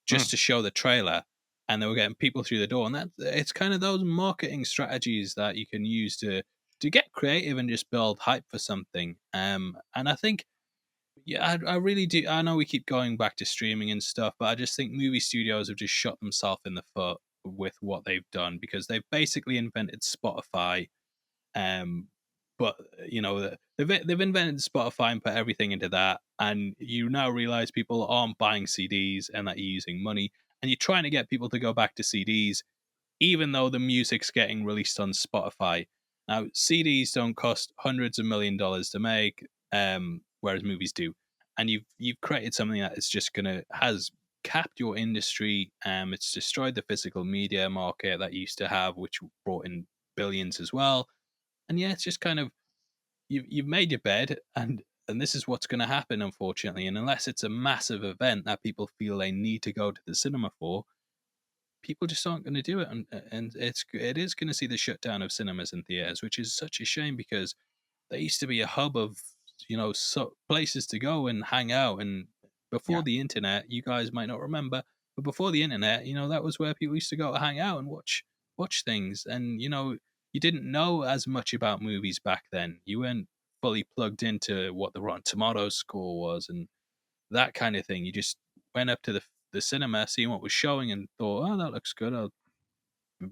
just to show the trailer, and they were getting people through the door. And it's kind of those marketing strategies that you can use to get creative and just build hype for something. And I think, yeah, I really do. I know we keep going back to streaming and stuff, but I just think movie studios have just shot themselves in the foot with what they've done, because they've basically invented Spotify. Um, but they've invented Spotify and put everything into that, and you now realize people aren't buying CDs and that you're using money, and you're trying to get people to go back to CDs, even though the music's getting released on Spotify. Now, CDs don't cost hundreds of $1 million to make, whereas movies do. And you've created something that is just has capped your industry. It's destroyed the physical media market that you used to have, which brought in billions as well. And yeah, it's just kind of, you've made your bed, and this is what's going to happen, unfortunately. And unless it's a massive event that people feel they need to go to the cinema for, people just aren't going to do it, and it is going to see the shutdown of cinemas and theaters, which is such a shame, because they used to be a hub of places to go and hang out. And before Yeah. the internet, you guys might not remember, but before the internet, that was where people used to go to hang out and watch things. And you didn't know as much about movies back then. You weren't fully plugged into what the Rotten Tomatoes score was and that kind of thing. You just went up to the cinema, seeing what was showing, and thought, "Oh, that looks good. I'll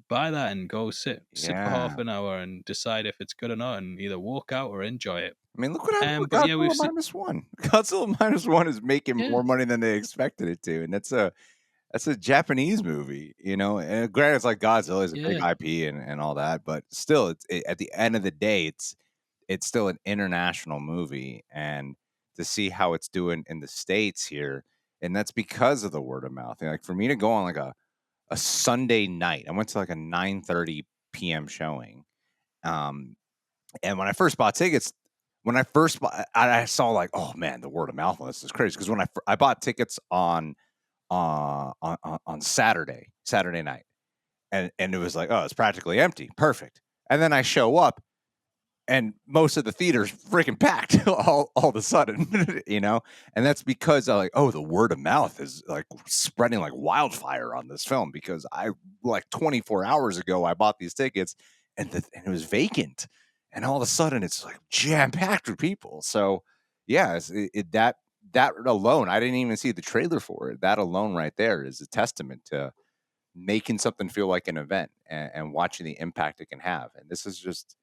buy that and go sit for half Yeah. an hour and decide if it's good or not, and either walk out or enjoy it." I mean, look what happened with But yeah, we've Godzilla seen, Minus One. Godzilla Minus One is making yeah, more money than they expected it to, and that's a Japanese movie, you know. And granted, it's like Godzilla is a big yeah, IP and all that, but still, at the end of the day, it's still an international movie, and to see how it's doing in the States here, and that's because of the word of mouth. And like for me to go on like a Sunday night, I went to like a 9:30 p.m. showing. Um, and when I first bought tickets, when I first bought, I saw like, oh man, the word of mouth on this is crazy. Because when I bought tickets on Saturday night, and it was like, oh, it's practically empty, perfect. And then I show up, and most of the theaters freaking packed all of a sudden, you know, and that's because like, oh, the word of mouth is like spreading like wildfire on this film because I like 24 hours ago I bought these tickets and it was vacant, and all of a sudden it's like jam packed with people. So yeah, that alone, I didn't even see the trailer for it. That alone right there is a testament to making something feel like an event and watching the impact it can have. And this is just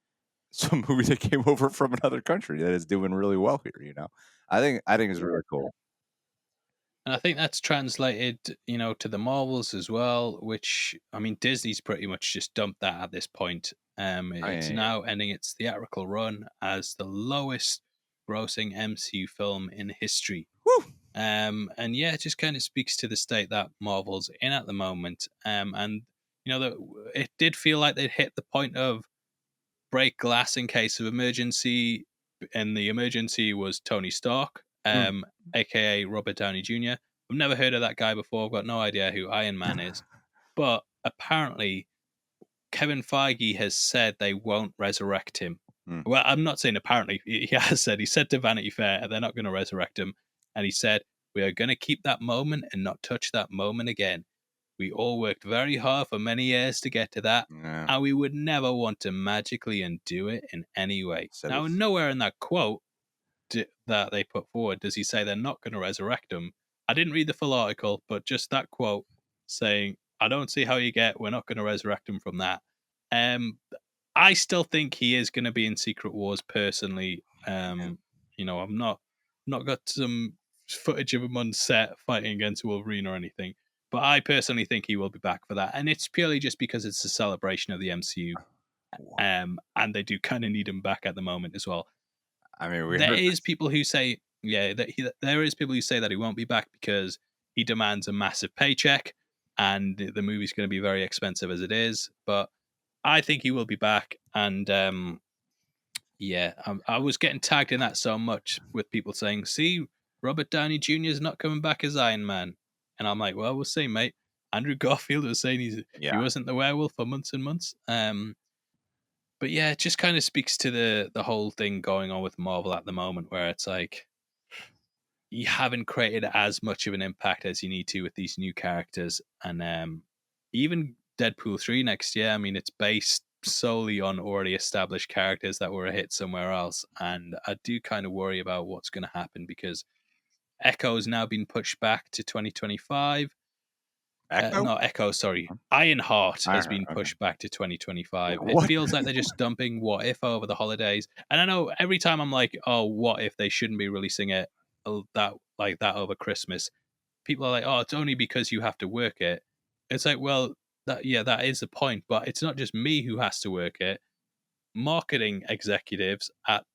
some movie that came over from another country that is doing really well here, you know? I think it's really cool. and I think that's translated, to the Marvels as well. Which I mean, Disney's pretty much just dumped that at this point. It's I now ending its theatrical run as the lowest grossing MCU film in history. woo! And yeah, it just kind of speaks to the state that Marvel's in at the moment. And it did feel like they'd hit the point of break glass in case of emergency, and the emergency was Tony Stark, Mm. aka Robert Downey Jr. I've never heard of that guy before. I've got no idea who Iron Man is, but apparently Kevin Feige has said they won't resurrect him. Mm. Well, I'm not saying apparently. He has said. He said to Vanity Fair, they're not going to resurrect him, and he said we are going to keep that moment and not touch that moment again. We all worked very hard for many years to get to that, Yeah, and we would never want to magically undo it in any way. said Now, it's nowhere in that quote that they put forward does he say they're not going to resurrect him. I didn't read the full article, but just that quote saying, "I don't see how you get. We're not going to resurrect him from that." Um, I still think he is going to be in Secret Wars. Personally, yeah. I'm not got some footage of him on set fighting against Wolverine or anything, but I personally think he will be back for that, and it's purely just because it's a celebration of the MCU, Wha and they do kind of need him back at the moment as well. I mean, we There heard is this. people who say, yeah, there is people who say that he won't be back because he demands a massive paycheck, and the movie's going to be very expensive as it is. But I think he will be back, and yeah, I was getting tagged in that so much with people saying, "See, Robert Downey Jr. is not coming back as Iron Man," and I'm like, "Well, we'll see, mate." Andrew Garfield was saying he Yeah. wasn't the werewolf for months and months. But yeah, it just kind of speaks to the whole thing going on with Marvel at the moment, where it's like you haven't created as much of an impact as you need to with these new characters, and even Deadpool 3 next year. I mean, it's based solely on already established characters that were a hit somewhere else, and I do kind of worry about what's going to happen because Echo has now been pushed back to 2025. Echo? Not Echo, sorry. Ironheart has Ironheart, been okay. pushed back to 2025. It What? feels like they're just dumping What If over the holidays. And I know every time I'm like, oh, what if they shouldn't be releasing it that over Christmas? People are like, oh, it's only because you have to work it. It's like, well, that is the point, but it's not just me who has to work it. Marketing executives at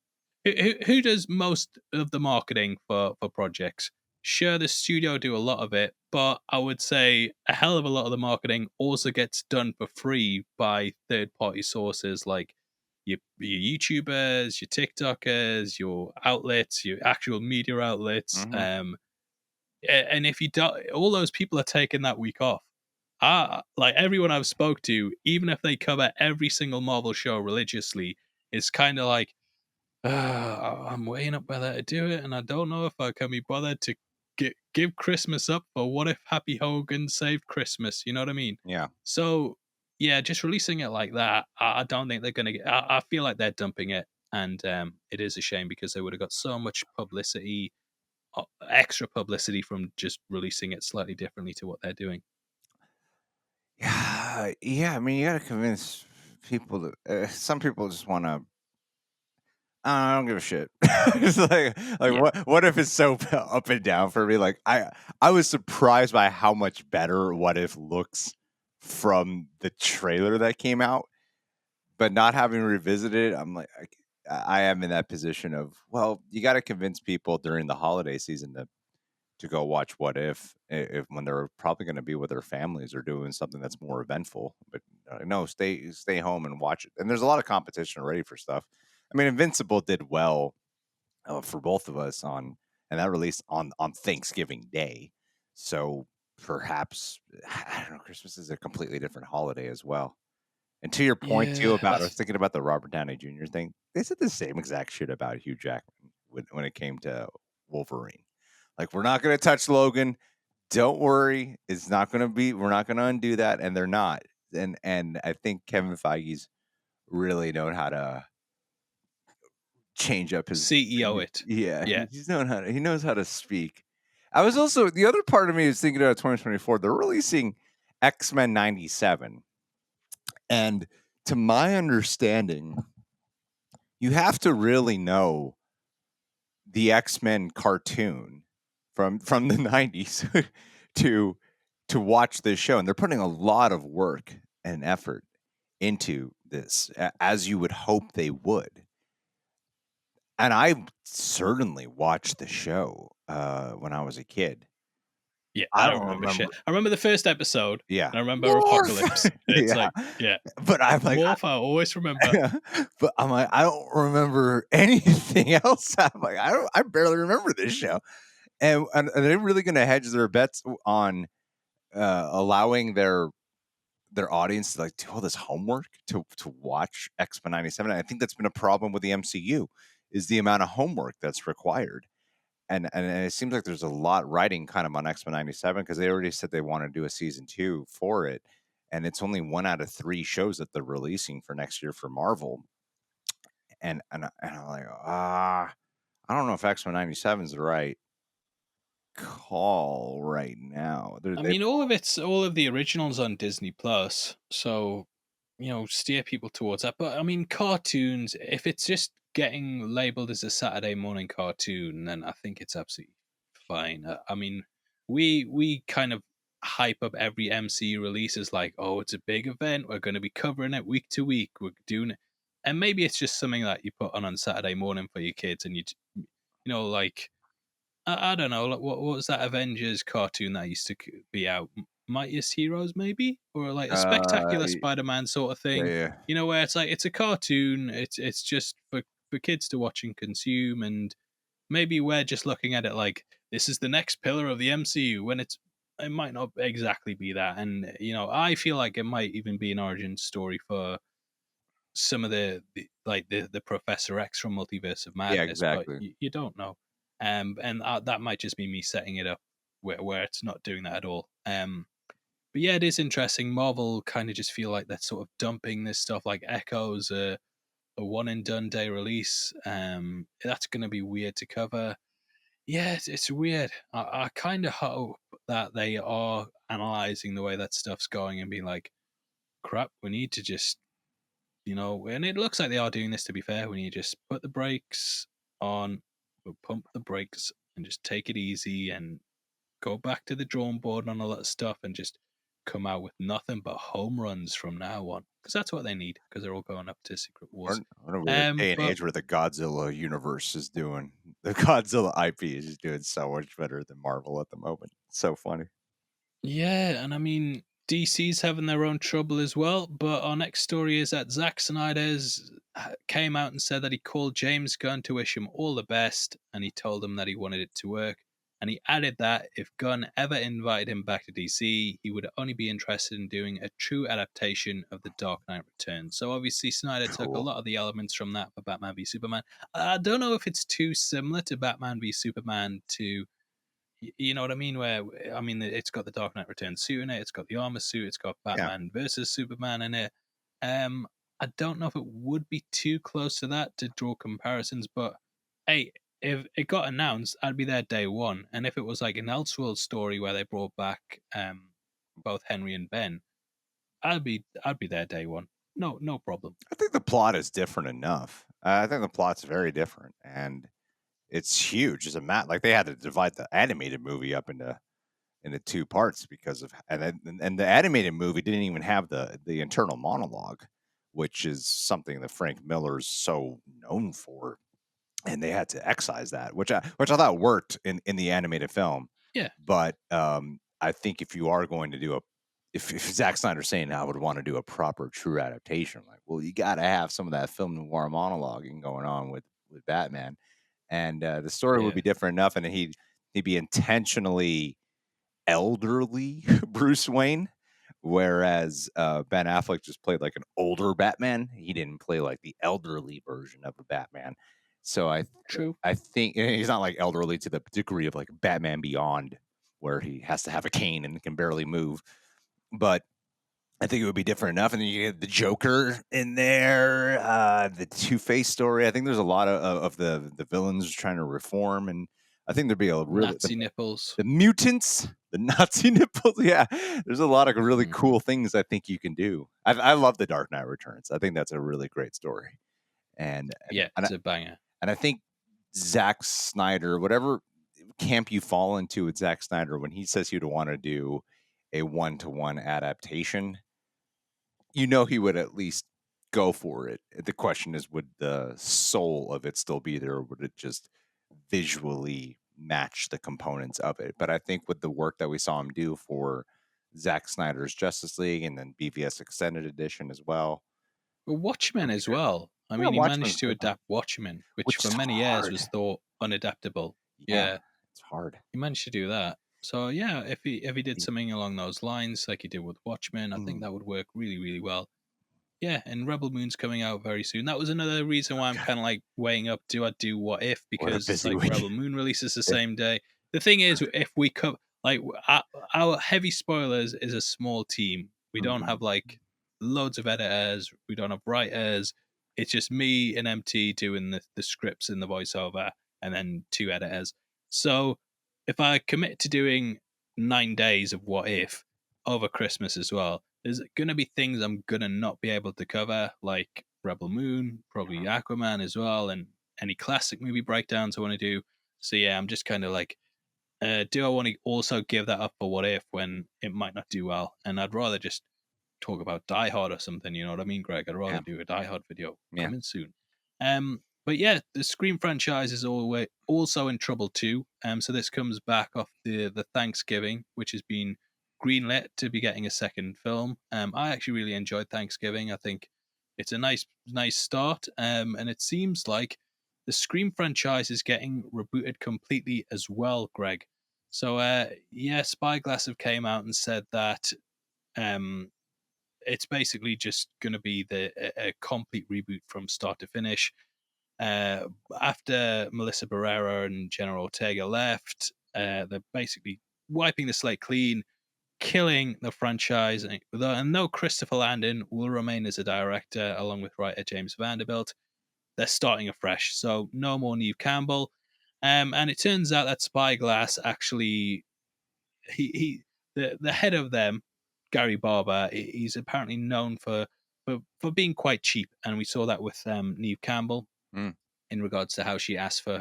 who does most of the marketing for projects? Sure, the studio do a lot of it, but I would say a hell of a lot of the marketing also gets done for free by third party sources like your YouTubers, your TikTokers, your outlets, your actual media outlets. Mhm. And if you do, all those people are taking that week off. Like everyone I've spoke to, even if they cover every single Marvel show religiously, it's kind of like I'm weighing up whether to do it, and I don't know if I can be bothered to give Christmas up for what if Happy Hogan saved Christmas? You know what I mean? Yeah. So yeah, just releasing it like that, I don't think they're gonna get. I feel like they're dumping it. and it is a shame because they would have got so much publicity, extra publicity from just releasing it slightly differently to what they're doing. Yeah. I mean, you got to convince people. Some people just want to. I don't give a shit. It's like Yeah. what if it's so up and down for me? Like I was surprised by how much better What If looks from the trailer that came out, but not having revisited it, I'm like I am in that position of, well, you got to convince people during the holiday season to go watch What If when they're probably going to be with their families or doing something that's more eventful. But no, stay home and watch it. And there's a lot of competition already for stuff. I mean, Invincible did well for both of us and that released on Thanksgiving Day. So perhaps I don't know. Christmas is a completely different holiday as well. And to your point too Yeah, about, I was that's thinking about the Robert Downey Jr. thing. They said the same exact shit about Hugh Jackman when it came to Wolverine. Like, we're not going to touch Logan. Don't worry, it's not going to be. We're not going to undo that, and they're not. And I think Kevin Feige's really known how to change up his. CEO it. Yeah, Yeah. he knows how to speak. I was also, the other part of me is thinking about 2024. They're releasing X-Men 97, and to my understanding, you have to really know the X-Men cartoon from the 90s to watch this show, and they're putting a lot of work and effort into this, as you would hope they would. And I certainly watched the show when I was a kid. Yeah, I I don't don't remember shit. remember. I remember the first episode, Yeah, and I remember Apocalypse. Morph. It's Yeah, like, yeah, but I'm like, Morph, I always remember. but I'm like, I don't remember anything else. I'm like, I barely remember this show. And are they really going to hedge their bets on allowing their audience to like do all this homework to watch X-Men 97? I think that's been a problem with the MCU, is the amount of homework that's required. And it seems like there's a lot riding kind of on X-Men 97 because they already said they want to do a season 2 for it, and it's only 1 out of 3 shows that they're releasing for next year for Marvel. And I'm like, I don't know if X-Men 97 is the right call right now. I They mean, all of the originals on Disney Plus, so steer people towards that. But I mean, cartoons, if it's just getting labeled as a Saturday morning cartoon, then I think it's absolutely fine. I mean, we kind of hype up every MCU release as like, oh, it's a big event. We're going to be covering it week to week. We're doing it, and maybe it's just something that you put on Saturday morning for your kids, and like I don't know. Like, what was that Avengers cartoon that used to be out? Mightiest Heroes, maybe, or like a Spectacular y- Spider-Man sort of yeah, thing. yeah. Where it's like it's a cartoon. It's just for kids to watch and consume, and maybe we're just looking at it like this is the next pillar of the MCU when it might not exactly be that. And I feel like it might even be an origin story for some of the Professor X from Multiverse of Yeah, Madness, but exactly. you don't know. And that might just be me setting it up where it's not doing that at all. But yeah, it is interesting. Marvel kind of just feel like they're sort of dumping this stuff, like Echo's a one and done day release. That's going to be weird to cover. Yeah, it's weird. I kind of hope that they are analyzing the way that stuff's going and being like, crap, we need to just and it looks like they are doing this, to be fair, when you just put the brakes on, or pump the brakes and just take it easy and go back to the drawing board on a lot of stuff and just come out with nothing but home runs from now on. Because that's what they need, because they're all going up to Secret Wars. We're in a weird day and But age where the Godzilla universe is doing, the Godzilla IP is just doing so much better than Marvel at the moment. It's so funny. yeah, and I mean, DC's having their own trouble as well. But our next story is that Zack Snyder's came out and said that he called James Gunn to wish him all the best, and he told him that he wanted it to work. And he added that if Gunn ever invited him back to DC, he would only be interested in doing a true adaptation of The Dark Knight Returns. So obviously, Snyder took a Cool. lot of the elements from that for Batman v Superman. I don't know if it's too similar to Batman v Superman to you know what I mean? Where I mean, it's got the Dark Knight Returns suit in it. It's got the armor suit. It's got Yeah. Batman versus Superman in it. Um, I don't know if it would be too close to that to draw comparisons, but hey, if it got announced, I'd be there day one. And if it was like an Elseworld story where they brought back both Henry and Ben, I'd be there day one. No problem. I think the plot is different enough. I think the plot's very different, and it's huge. As a like they had to divide the animated movie up into two parts because of and the animated movie didn't even have the internal monologue, which is something that Frank Miller's so known for, and they had to excise that, which I thought worked in the animated film. Yeah, but I think if you are going to do if Zack Snyder's saying I would want to do a proper true adaptation, like, well, you got to have some of that film noir monologuing going on with Batman, and the story would yeah. be different enough, and he'd be intentionally elderly Bruce Wayne, whereas Ben Affleck just played like an older Batman. He didn't play like the elderly version of a Batman. So True. I think he's not like elderly to the degree of like Batman Beyond, where he has to have a cane and can barely move. But I think it would be different enough. And then you get the Joker in there, the Two-Face story. I think there's a lot of the villains trying to reform, and I think there'd be a really Nazi nipples. the mutants, the Nazi nipples. Yeah, there's a lot of really cool things I think you can do. I love the Dark Knight Returns. I think that's a really great story, and Yeah, it's a banger. And I think Zack Snyder, whatever camp you fall into with Zack Snyder, when he says he'd want to do a 1-to-1 adaptation, you know he would at least go for it. The question is, would the soul of it still be there, or would it just visually match the components of it? But I think with the work that we saw him do for Zack Snyder's Justice League and then BVS Extended Edition as well. But Watchmen as well. I Yeah, mean, he Watchmen's managed to good, adapt Watchmen, which which for is many years was hard. thought unadaptable. Yeah, Yeah, it's hard. he managed to do that. So yeah, if he did something along those lines, like he did with Watchmen, I think that would work really, really well. Yeah, and Rebel Moon's coming out very soon. That was another reason why I'm kind of like weighing up: do I do What If? What a Because busy like week. Rebel Moon releases the same day. The thing is, if we cover like our heavy spoilers is a small team. We don't have like loads of editors. We don't have writers. It's just me and MT doing the scripts and the voiceover, and then two editors. So if I commit to doing 9 days of What If over Christmas as well, there's going to be things I'm going to not be able to cover, like Rebel Moon, probably Aquaman as well, and any classic movie breakdowns I want to do. So yeah, I'm just kind of like, do I want to also give that up for What If when it might not do well? And I'd rather just talk about Die Hard or something. You know what I mean, Greg? I'd rather do a Die Hard video coming soon. But yeah, the Scream franchise is always also in trouble too. So this comes back off the Thanksgiving, which has been greenlit to be getting a second film. I actually really enjoyed Thanksgiving. I think it's a nice start. And it seems like the Scream franchise is getting rebooted completely as well, Greg. So yeah, Spyglass have came out and said that um, it's basically just going to be a complete reboot from start to finish. Uh, After Melissa Barrera and Jenna Ortega left, they're basically wiping the slate clean, killing the franchise. And no Christopher Landon will remain as a director, along with writer James Vanderbilt. They're starting afresh, so no more Neve Campbell. And it turns out that Spyglass actually he the head of them, Gary Barber, he's apparently known for being quite cheap, and we saw that with Neve Campbell in regards to how she asked for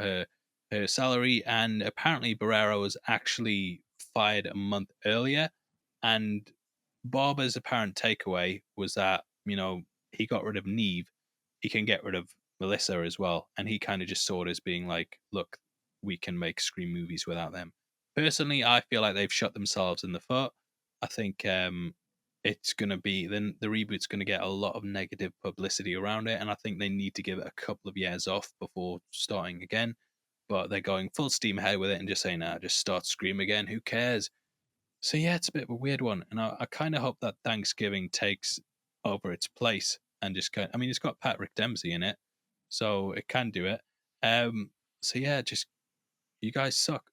her salary, and apparently Barrera was actually fired a month earlier, and Barber's apparent takeaway was that he got rid of Neve, he can get rid of Melissa as well, and he kind of just saw it as being like, look, we can make Scream movies without them. Personally, I feel like they've shot themselves in the foot. I think it's going to be then the reboot's going to get a lot of negative publicity around it, and I think they need to give it a couple of years off before starting again. But they're going full steam ahead with it and just saying, "Nah, just start Scream again. Who cares?" So yeah, it's a bit of a weird one, and I kind of hope that Thanksgiving takes over its place and just I mean, it's got Patrick Dempsey in it, so it can do it. So yeah, just you guys suck.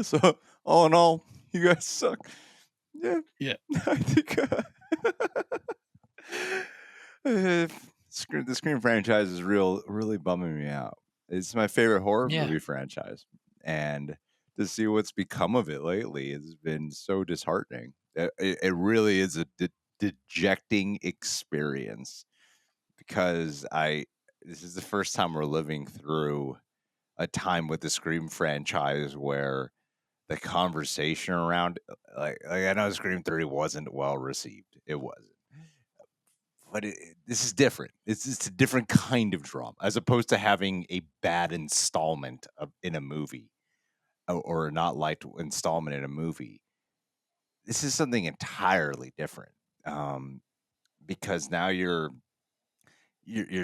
So all in all, you guys suck. Yeah. Yeah. I think the Scream franchise is really bumming me out. It's my favorite horror Yeah. movie franchise, and to see what's become of it lately has been so disheartening. It really is a dejecting experience because I this is the first time we're living through a time with the Scream franchise where the conversation around like I know Scream 3 wasn't well received. It wasn't. But this is different. It's a different kind of drama as opposed to having a bad installment in a movie or a not liked installment in a movie. This is something entirely different um, because now you're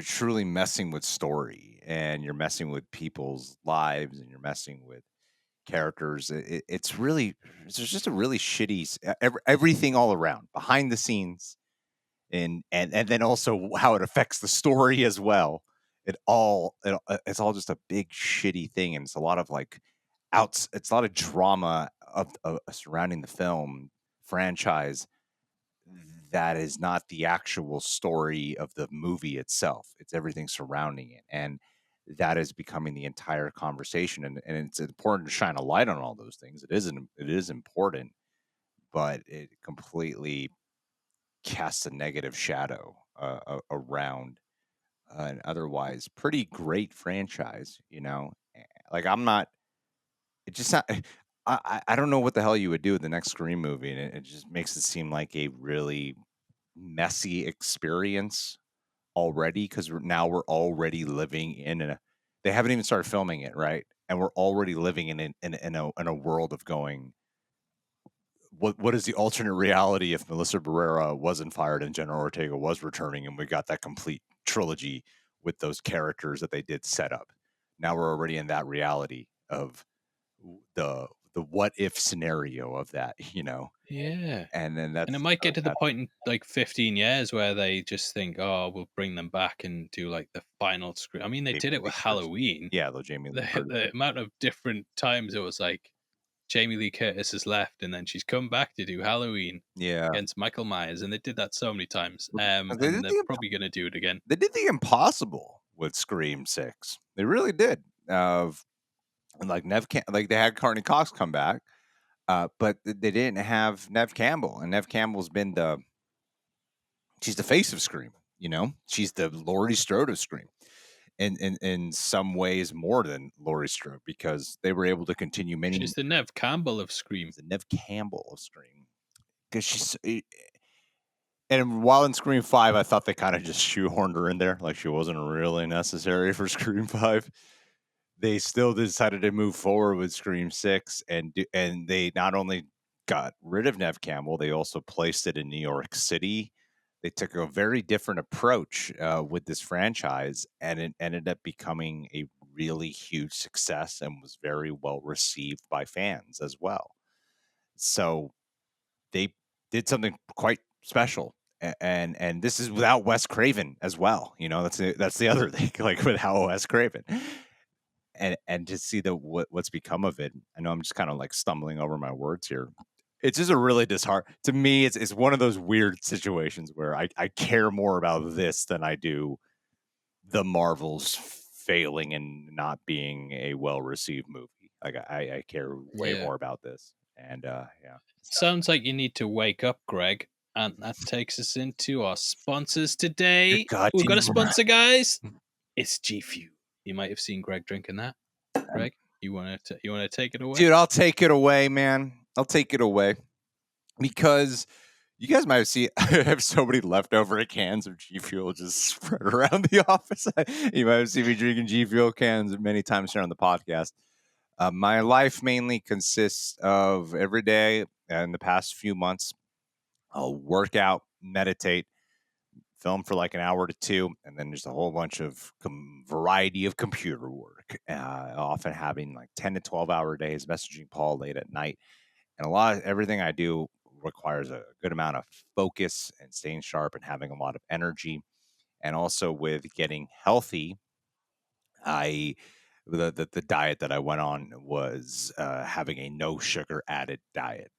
truly messing with story and you're messing with people's lives and you're messing with characters. It's really it's just a really shitty everything all around behind the scenes and then also how it affects the story as well. It's all just a big shitty thing, and it's a lot of like outs. It's a lot of drama of surrounding the film franchise that is not the actual story of the movie itself. It's everything surrounding it, and that is becoming the entire conversation. And it's important to shine a light on all those things. It is important, but it completely casts a negative shadow around an otherwise pretty great franchise. You know, like I'm not. It just not. I don't know what the hell you would do with the next Scream movie, and it just makes it seem like a really messy experience already because now we're already living in a. They haven't even started filming it, right? And we're already living in a world of going, what is the alternate reality if Melissa Barrera wasn't fired and Jenna Ortega was returning and we got that complete trilogy with those characters that they did set up. Now we're already in that reality of the what if scenario of that, you know. Yeah. And then And it that's might so get to the sad. point in like 15 years where they just think, oh, we'll bring them back and do like the final script. I mean, they did Jamie it Lee with Curtis. Halloween. Yeah, the Jamie Lee Curtis. The amount of different times it was like Jamie Lee Curtis has left and then she's come back to do Halloween Yeah. against Michael Myers, and they did that so many times. They And did they're probably going to do it again. they did the impossible with Scream 6. They really did. Like like they had Courtney Cox come back. But they didn't have Nev Campbell, and Nev Campbell's been she's the face of Scream. You know, she's the Laurie Strode of Scream, and in some ways more than Laurie Strode because they were able to continue many. She's the Nev Campbell of Scream. The Nev Campbell of Scream because and while in Scream 5, I thought they kind of just shoehorned her in there, like she wasn't really necessary for Scream 5. They still decided to move forward with Scream 6 and they not only got rid of Nev Campbell, they also placed it in New York City. They took a very different approach with this franchise, and it ended up becoming a really huge success and was very well received by fans as well. So they did something quite special. And this is without Wes Craven as well. You know, that's the other thing, like without Wes Craven and to see what's become of it. I know I'm just kind of like stumbling over my words here. It's just a really to me. It's one of those weird situations where I care more about this than I do the Marvels failing and not being a well received movie. Like I care way Yeah. more about this. And yeah, Sounds like you need to wake up, Greg. And that takes us into our sponsors you're today. We've got a goddamn right. sponsor, guys. It's G Fuel. You might have seen Greg drinking that. Greg, you want to take it away? Dude, I'll take it away, man. I'll take it away because you guys might have seen I have so many leftover cans of G Fuel just spread around the office. You might have seen me drinking G Fuel cans many times here on the podcast. My life mainly consists of every day in the past few months, I'll work out, meditate, film for like an hour to two, and then just a whole bunch of variety of computer work. Often having like 10 to 12 hour days, messaging Paul late at night. And a lot of everything I do requires a good amount of focus and staying sharp and having a lot of energy. And also with getting healthy, I the diet that I went on was having a no sugar added diet.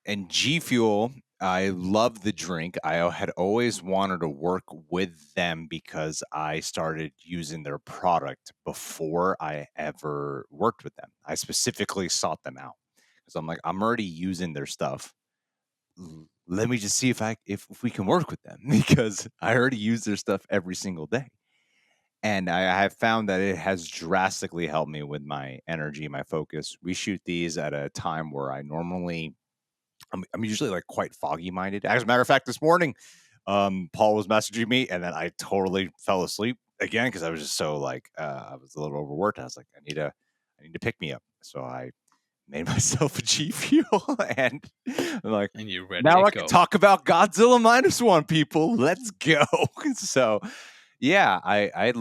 And G Fuel, I love the drink. I had always wanted to work with them because I started using their product before I ever worked with them. I specifically sought them out because I'm like, I'm already using their stuff. Let me just see if we can work with them because I already use their stuff every single day. And I have found that it has drastically helped me with my energy, my focus. We shoot these at a time where I'm usually like quite foggy minded. As a matter of fact, this morning, Paul was messaging me, and then I totally fell asleep again because I was just so like I was a little overworked. I was like, I need to pick me up. So I made myself a G Fuel, and I'm like, and you're ready now to I go. can talk about Godzilla Minus One, people. Let's go. So yeah, I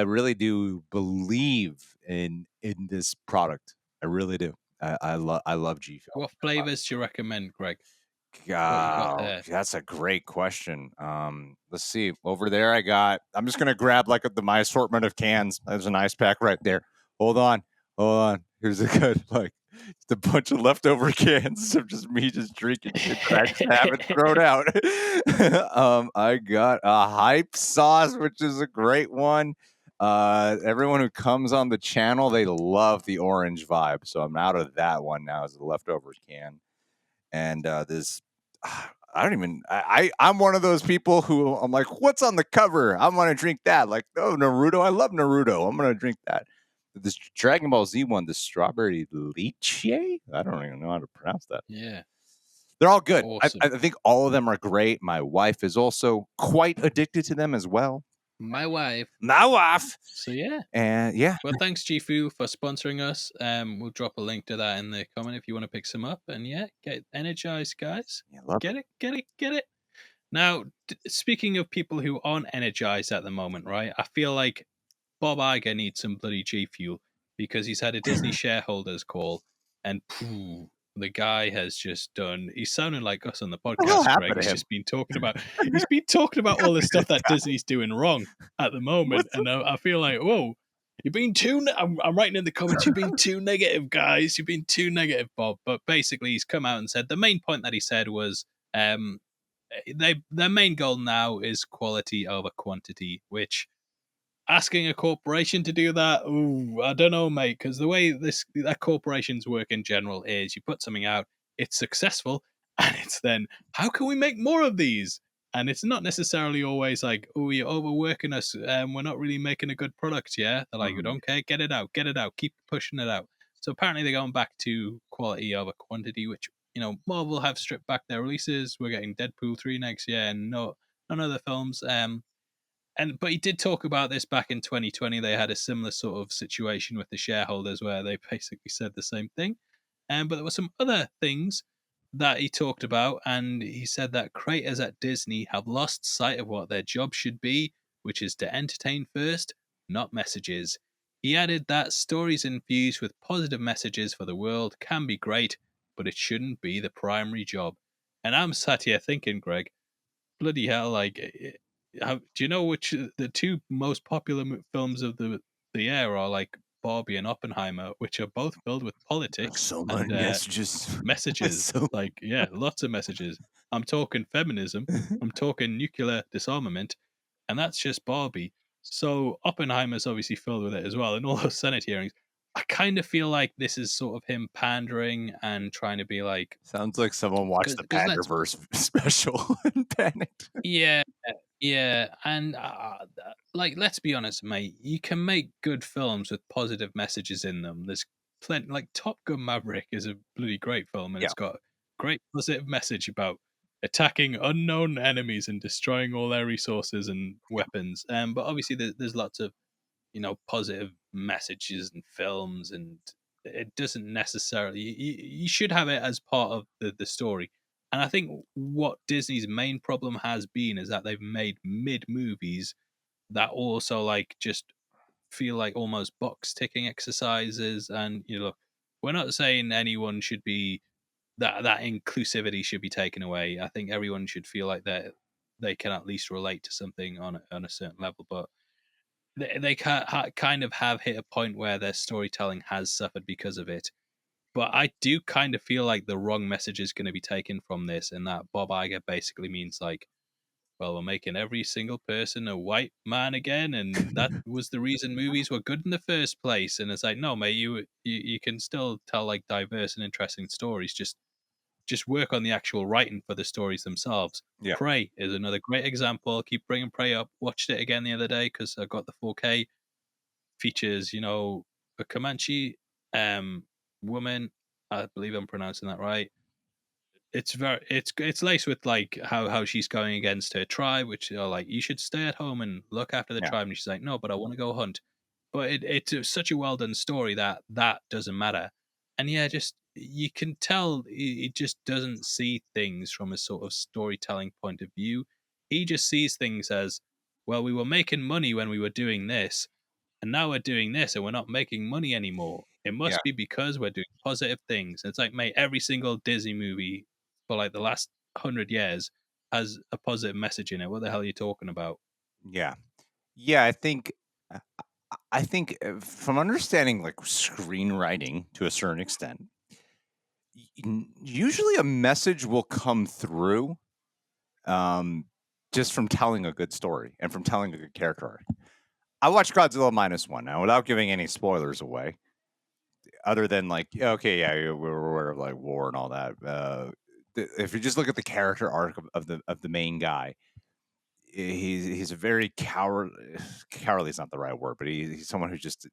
really do believe in this product. I really do. I love G Fuel. What flavors do you recommend, Greg? What you got Oh, there? that's a great question. Let's see. Over there, I'm just gonna grab like my assortment of cans. There's an ice pack right there. Hold on, hold on. Here's a good like just a bunch of leftover cans of just me just drinking the cracks I haven't thrown out. I got a hype sauce, which is a great one. Everyone who comes on the channel, they love the orange vibe. So I'm out of that one now as a leftovers can. And this I don't even I'm one of those people who I'm like, what's on the cover? I want to drink that. Like, oh, Naruto, I love Naruto. I'm gonna drink that. This Dragon Ball Z one, the strawberry lychee. I don't even know how to pronounce that. Yeah, They're all good. awesome. I think all of them are great. My wife is also quite addicted to them as well. My wife. My wife. So yeah. And yeah. Well, thanks Gifu for sponsoring us. We'll drop a link to that in the comment if you want to pick some up. And yeah, get energized, guys. Yeah, love Get it, get it, get it. Now, speaking of people who aren't energized at the moment, right? I feel like Bob Iger needs some bloody G Fuel because he's had a Disney shareholders call, and phew, the guy has just done. He's sounding like us on the What the hell podcast, Greg. happened to He's him? just been talking about. He's been talking about all the stuff that Guy. Disney's doing wrong at the moment, What's and I feel like, whoa, you've been too. I'm writing in the comments. You've been too negative, guys. You've been too negative, Bob. But basically, he's come out and said the main point that he said was, their main goal now is quality over quantity, which asking a corporation to do that, ooh, I don't know, mate, because the way that corporations work in general is you put something out, it's successful, and it's then how can we make more of these? And it's not necessarily always like, oh, you're overworking us, we're not really making a good product. Yeah, they're like, Mhm. okay, get it out, keep pushing it out. So apparently they're going back to quality over quantity, which Marvel have stripped back their releases. We're getting Deadpool 3 next year, and none of the films. But he did talk about this back in 2020. They had a similar sort of situation with the shareholders where they basically said the same thing. But there were some other things that he talked about, and he said that creators at Disney have lost sight of what their job should be, which is to entertain first, not messages. He added that stories infused with positive messages for the world can be great, but it shouldn't be the primary job. And I'm sat here thinking, Greg, bloody hell, like, do you know which the two most popular films of the year are like Barbie and Oppenheimer, which are both filled with politics So and many messages. messages. So Like, yeah, lots of messages. I'm talking feminism. I'm talking nuclear disarmament, and that's just Barbie. So Oppenheimer's obviously filled with it as well, and all those Senate hearings. I kind of feel like this is sort of him pandering and trying to be like, sounds like someone watched the because let's Panderverse special and panicked. yeah, yeah, and like, let's be honest, mate. You can make good films with positive messages in them. There's plenty. Like Top Gun Maverick is a bloody great film, and Yeah. it's got great positive message about attacking unknown enemies and destroying all their resources and weapons. But obviously, there's lots of positive messages in films, and it doesn't necessarily. You should have it as part of the story. And I think what Disney's main problem has been is that they've made mid movies that also like just feel like almost box ticking exercises. And look, we're not saying anyone should be that inclusivity should be taken away. I think everyone should feel like they can at least relate to something on a certain level. But they kind of have hit a point where their storytelling has suffered because of it. But I do kind of feel like the wrong message is going to be taken from this, and that Bob Iger basically means like, well, we're making every single person a white man again, and that was the reason movies were good in the first place. And it's like, no, mate, you can still tell like diverse and interesting stories. Just work on the actual writing for the stories themselves. Yeah. Prey is another great example. Keep bringing Prey up. Watched it again the other day because I got the 4K. Features, a Comanche woman. I believe I'm pronouncing that right. It's laced with like how she's going against her tribe, which are like, you should stay at home and look after the Yeah. tribe, and she's like, no, but I want to go hunt. But it's such a well done story that doesn't matter. And yeah, just you can tell he just doesn't see things from a sort of storytelling point of view. He just sees things as, well, we were making money when we were doing this, and now we're doing this and we're not making money anymore. It Yeah. must be because we're doing positive things. It's like, mate, every single Disney movie for like the last 100 years has a positive message in it. What the hell are you talking about? Yeah. Yeah. Uh, I think from understanding like screenwriting to a certain extent, usually a message will come through just from telling a good story and from telling a good character arc. I watched Godzilla Minus One now without giving any spoilers away, other than like, okay, yeah, we're aware of like war and all that. If you just look at the character arc of the main guy, he's a very cowardly is not the right word, but he's someone who just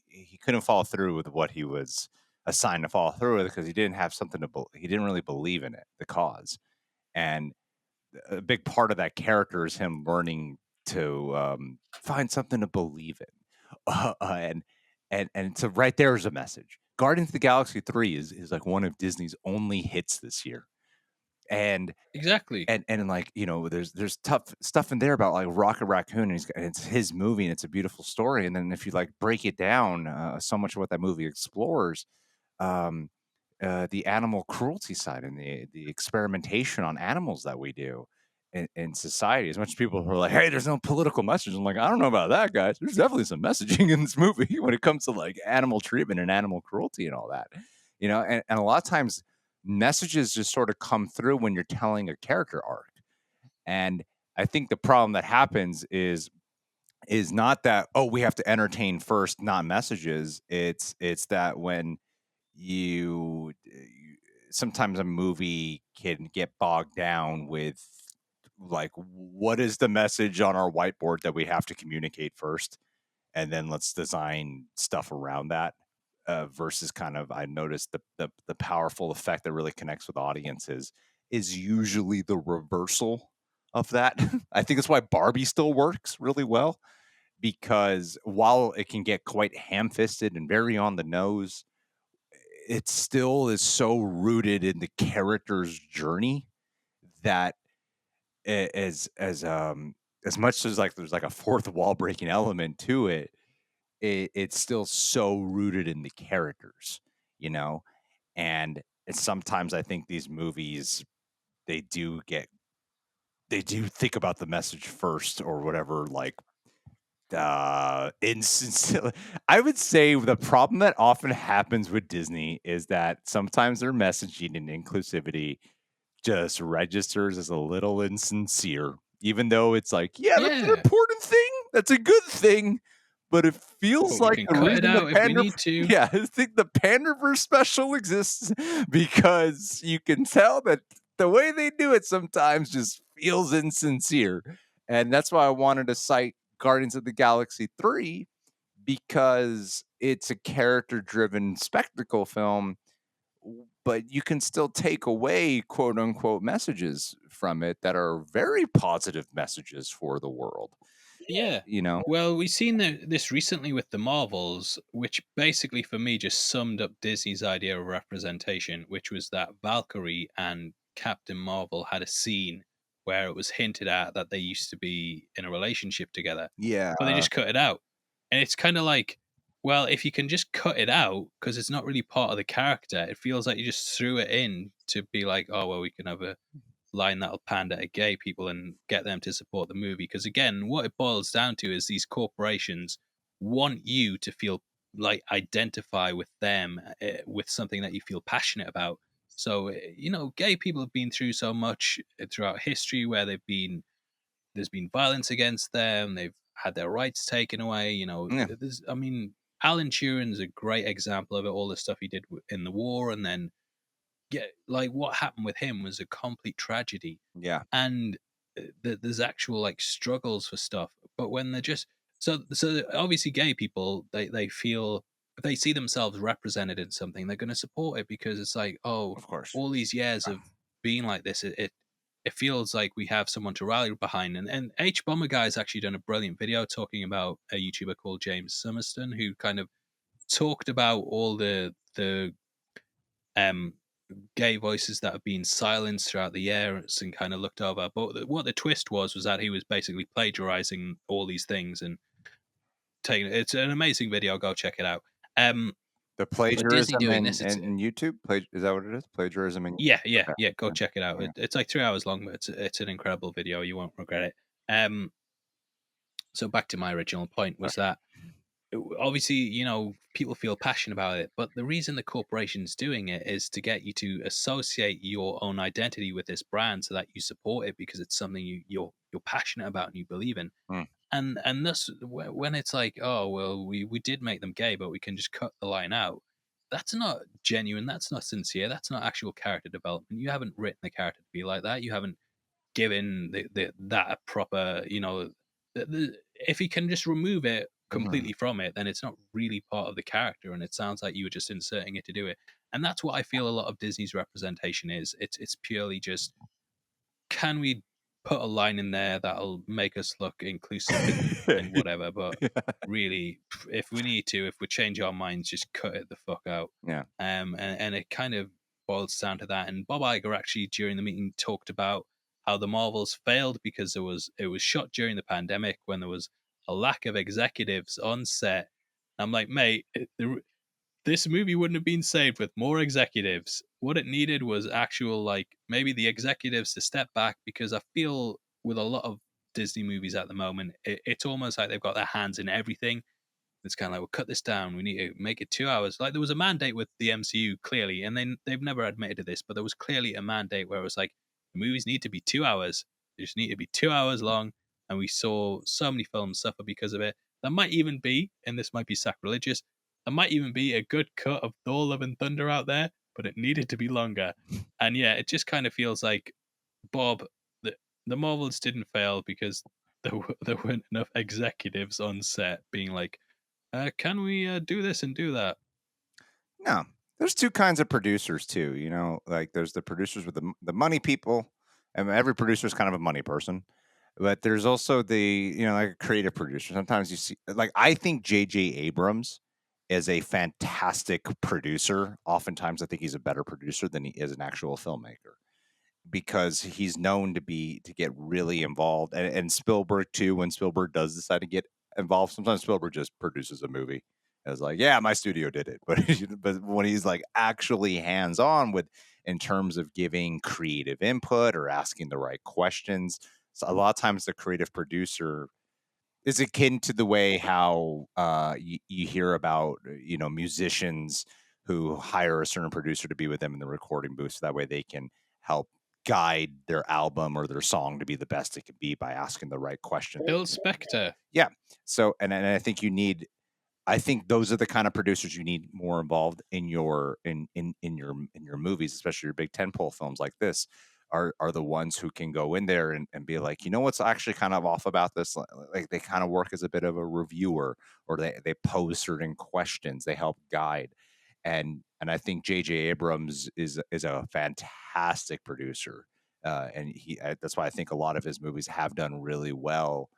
he couldn't follow through with what he was assigned to follow through with because he didn't have something to he didn't really believe in it, the cause. And a big part of that character is him learning to find something to believe in. And so right there is a message. Guardians of the Galaxy 3 is like one of Disney's only hits this year. And Exactly. and like, there's tough stuff in there about like Rocket Raccoon, and it's his movie and it's a beautiful story. And then if you like break it down, so much of what that movie explores, um, the animal cruelty side and the experimentation on animals that we do in society. As much as people are like, "Hey, there's no political message," I'm like, I don't know about that, guys. There's definitely some messaging in this movie when it comes to like animal treatment and animal cruelty and all that. And a lot of times messages just sort of come through when you're telling a character arc. And I think the problem that happens is not that, oh, we have to entertain first, not messages. It's that when you sometimes a movie can get bogged down with like, what is the message on our whiteboard that we have to communicate first, and then let's design stuff around that, versus kind of, I noticed the powerful effect that really connects with audiences is usually the reversal of that. I think that's why Barbie still works really well, because while it can get quite ham-fisted and very on the nose, it still is so rooted in the character's journey that as much as like there's like a fourth wall breaking element to it, it's still so rooted in the characters, you know. And sometimes I think these movies, they do think about the message first or whatever, like instance. I would say the problem that often happens with Disney is that sometimes their messaging and inclusivity just registers as a little insincere, even though it's like, yeah, that's an Yeah. important thing, that's a good thing, but it feels But we like can the cut it reason the out if we need to. yeah, I think the Panderverse special exists because you can tell that the way they do it sometimes just feels insincere. And that's why I wanted to cite Guardians of the Galaxy 3, because it's a character driven spectacle film, but you can still take away quote unquote messages from it that are very positive messages for the world, Yeah. you know? Well, we've seen this recently with the Marvels, which basically for me just summed up Disney's idea of representation, which was that Valkyrie and Captain Marvel had a scene where it was hinted at that they used to be in a relationship together, Yeah. but they just cut it out. And it's kind of like, well, if you can just cut it out because it's not really part of the character, it feels like you just threw it in to be like, oh, well, we can have a line that'll pander to gay people and get them to support the movie. Because again, what it boils down to is these corporations want you to feel like identify with them with something that you feel passionate about. So gay people have been through so much throughout history where there's been violence against them, they've had their rights taken away. Yeah, I mean, Alan Turing's a great example of it, all the stuff he did in the war, and then like what happened with him was a complete tragedy. yeah, And there's actual like struggles for stuff, but when they're just so obviously gay people, they feel if they see themselves represented in something, they're going to support it because it's like, oh, of course. all these years of being like this, it feels like we have someone to rally behind. And H Bomber Guy has actually done a brilliant video talking about a YouTuber called James Summerston, who kind of talked about all the um gay voices that have been silenced throughout the years and kind of looked over. But what the twist was that he was basically plagiarizing all these things and taking it. It's an amazing video. Go check it out. The But Disney plagiarism doing this, it's in YouTube? Is that what it is? Plagiarism in yeah, yeah, Okay. yeah. Go Yeah. check it out. Yeah. It's like 3 hours long, but it's an incredible video. You won't regret it. So back to my original point was that obviously, people feel passionate about it, but the reason the corporation's doing it is to get you to associate your own identity with this brand so that you support it because it's something you're passionate about and you believe in. Mm. And thus, when it's like, oh well, we did make them gay, but we can just cut the line out. That's not genuine. That's not sincere. That's not actual character development. You haven't written the character to be like that. You haven't given that a proper, if you can just remove it Mhm. completely from it, then it's not really part of the character, and it sounds like you were just inserting it to do it. And that's what I feel a lot of Disney's representation is. It's purely just, can we put a line in there that'll make us look inclusive and whatever, but Yeah. really, if we need to, if we change our minds, just cut it the fuck out. Yeah. And it kind of boils down to that. And Bob Iger actually during the meeting talked about how the Marvels failed because it was shot during the pandemic when there was a lack of executives on set. I'm like, mate, this movie wouldn't have been saved with more executives. What it needed was actual, like, maybe the executives to step back, because I feel with a lot of Disney movies at the moment, it's almost like they've got their hands in everything. It's kind of like, we'll cut this down. We need to make it 2 hours. Like there was a mandate with the MCU clearly, and they've never admitted to this, but there was clearly a mandate where it was like the movies need to be 2 hours. They just need to be 2 hours long, and we saw so many films suffer because of it. There might even be, and this might be sacrilegious, there might even be a good cut of Thor: Love and Thunder out there, but it needed to be longer. And yeah, it just kind of feels like, Bob, the Marvels didn't fail because there weren't enough executives on set being like, can we do this and do that? No, there's two kinds of producers too. Like there's the producers with the money people, and every producer is kind of a money person. But there's also the like a creative producer. Sometimes you see, like I think J.J. Abrams is a fantastic producer. Oftentimes, I think he's a better producer than he is an actual filmmaker because he's known to get really involved. And Spielberg too. When Spielberg does decide to get involved, sometimes Spielberg just produces a movie. It's like, yeah, my studio did it, but when he's like actually hands on with in terms of giving creative input or asking the right questions, so a lot of times the creative producer is akin to the way how you hear about musicians who hire a certain producer to be with them in the recording booth, so that way they can help guide their album or their song to be the best it can be by asking the right questions. Phil Spector. Yeah. So, and I think I think those are the kind of producers you need more involved in your in your movies, especially your big tentpole films like this. Are the ones who can go in there and be like, what's actually kind of off about this? Like they kind of work as a bit of a reviewer, or they pose certain questions, they help guide. And I think J.J. Abrams is a fantastic producer, and that's why I think a lot of his movies have done really well,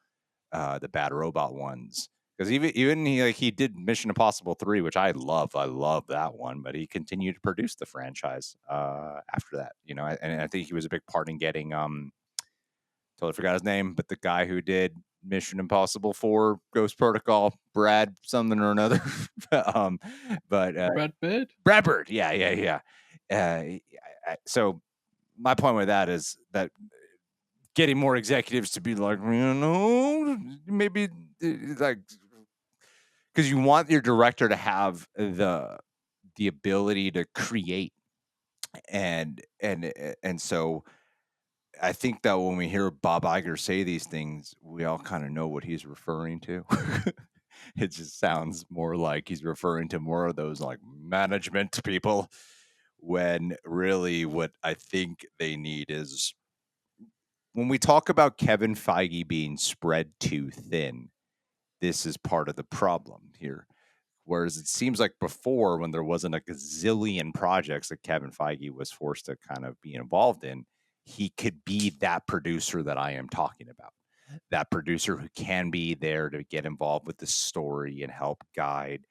the Bad Robot ones. Because even he did Mission Impossible 3, which I love. I love that one, but he continued to produce the franchise after that. And I think he was a big part in getting totally forgot his name, but the guy who did Mission Impossible 4 Ghost Protocol, Brad something or another. um, but Brad Bird? Brad Bird, yeah. So my point with that is that getting more executives to be like, maybe like because you want your director to have the ability to create, and so I think that when we hear Bob Iger say these things, we all kind of know what he's referring to. It just sounds more like he's referring to more of those like management people, when really what I think they need is, when we talk about Kevin Feige being spread too thin, this is part of the problem here. Whereas it seems like before, when there wasn't a gazillion projects that Kevin Feige was forced to kind of be involved in, he could be that producer that I am talking about. That producer who can be there to get involved with the story and help guide.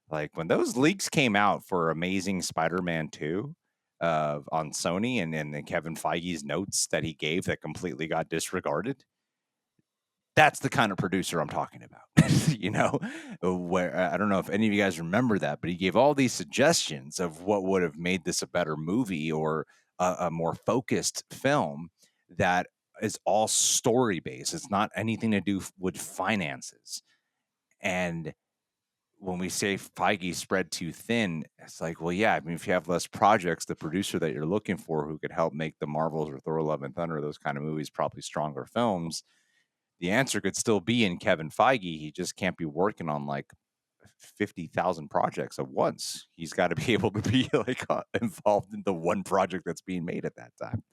Like when those leaks came out for Amazing Spider-Man 2 on Sony, and then Kevin Feige's notes that he gave that completely got disregarded, that's the kind of producer I'm talking about. You know, where I don't know if any of you guys remember that, but he gave all these suggestions of what would have made this a better movie or a more focused film that is all story based. It's not anything to do with finances. And when we say Feige spread too thin, it's like, well, yeah, I mean, if you have less projects, the producer that you're looking for who could help make the Marvels or Thor: Love and Thunder, those kind of movies, probably stronger films, the answer could still be in Kevin Feige. He just can't be working on like 50,000 projects at once. He's got to be able to be like involved in the one project that's being made at that time.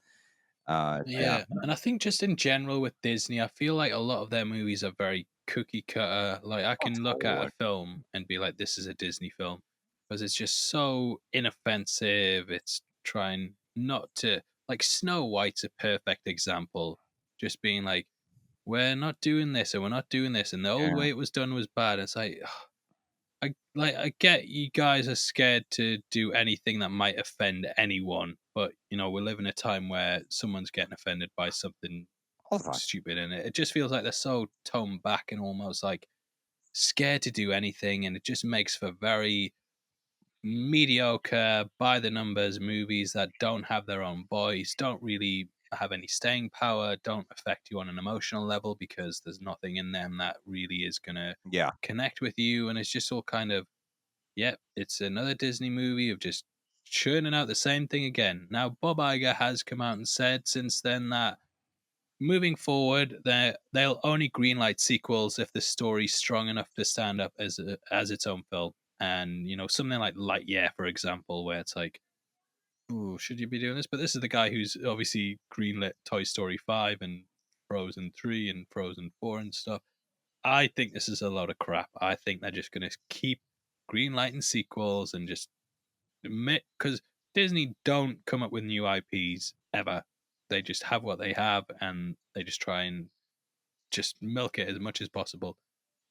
Yeah. Yeah, and I think just in general with Disney, I feel like a lot of their movies are very cookie cutter. Like I Oh, can look at a totally. film and be like, "This is a Disney film," because it's just so inoffensive. It's trying not to like Snow White's a perfect example. Just being like, "We're not doing this, and we're not doing this," and the old Yeah. way it was done was bad. It's like, I get you guys are scared to do anything that might offend anyone, but you know, we live in a time where someone's getting offended by something All the time. stupid and it just feels like they're so toned back and almost like scared to do anything, and it just makes for very mediocre by the numbers movies that don't have their own voice, don't really have any staying power, don't affect you on an emotional level because there's nothing in them that really is going to Yeah. connect with you, and it's just all kind of, yep, it's another Disney movie of just churning out the same thing again. Now, Bob Iger has come out and said since then that moving forward, they'll only greenlight sequels if the story's strong enough to stand up as its own film. And you know, something like Lightyear, for example, where it's like, ooh, should you be doing this? But this is the guy who's obviously greenlit Toy Story 5 and Frozen 3 and Frozen 4 and stuff. I think this is a load of crap. I think they're just going to keep greenlighting sequels and just admit, because Disney don't come up with new IPs ever. They just have what they have, and they just try and just milk it as much as possible.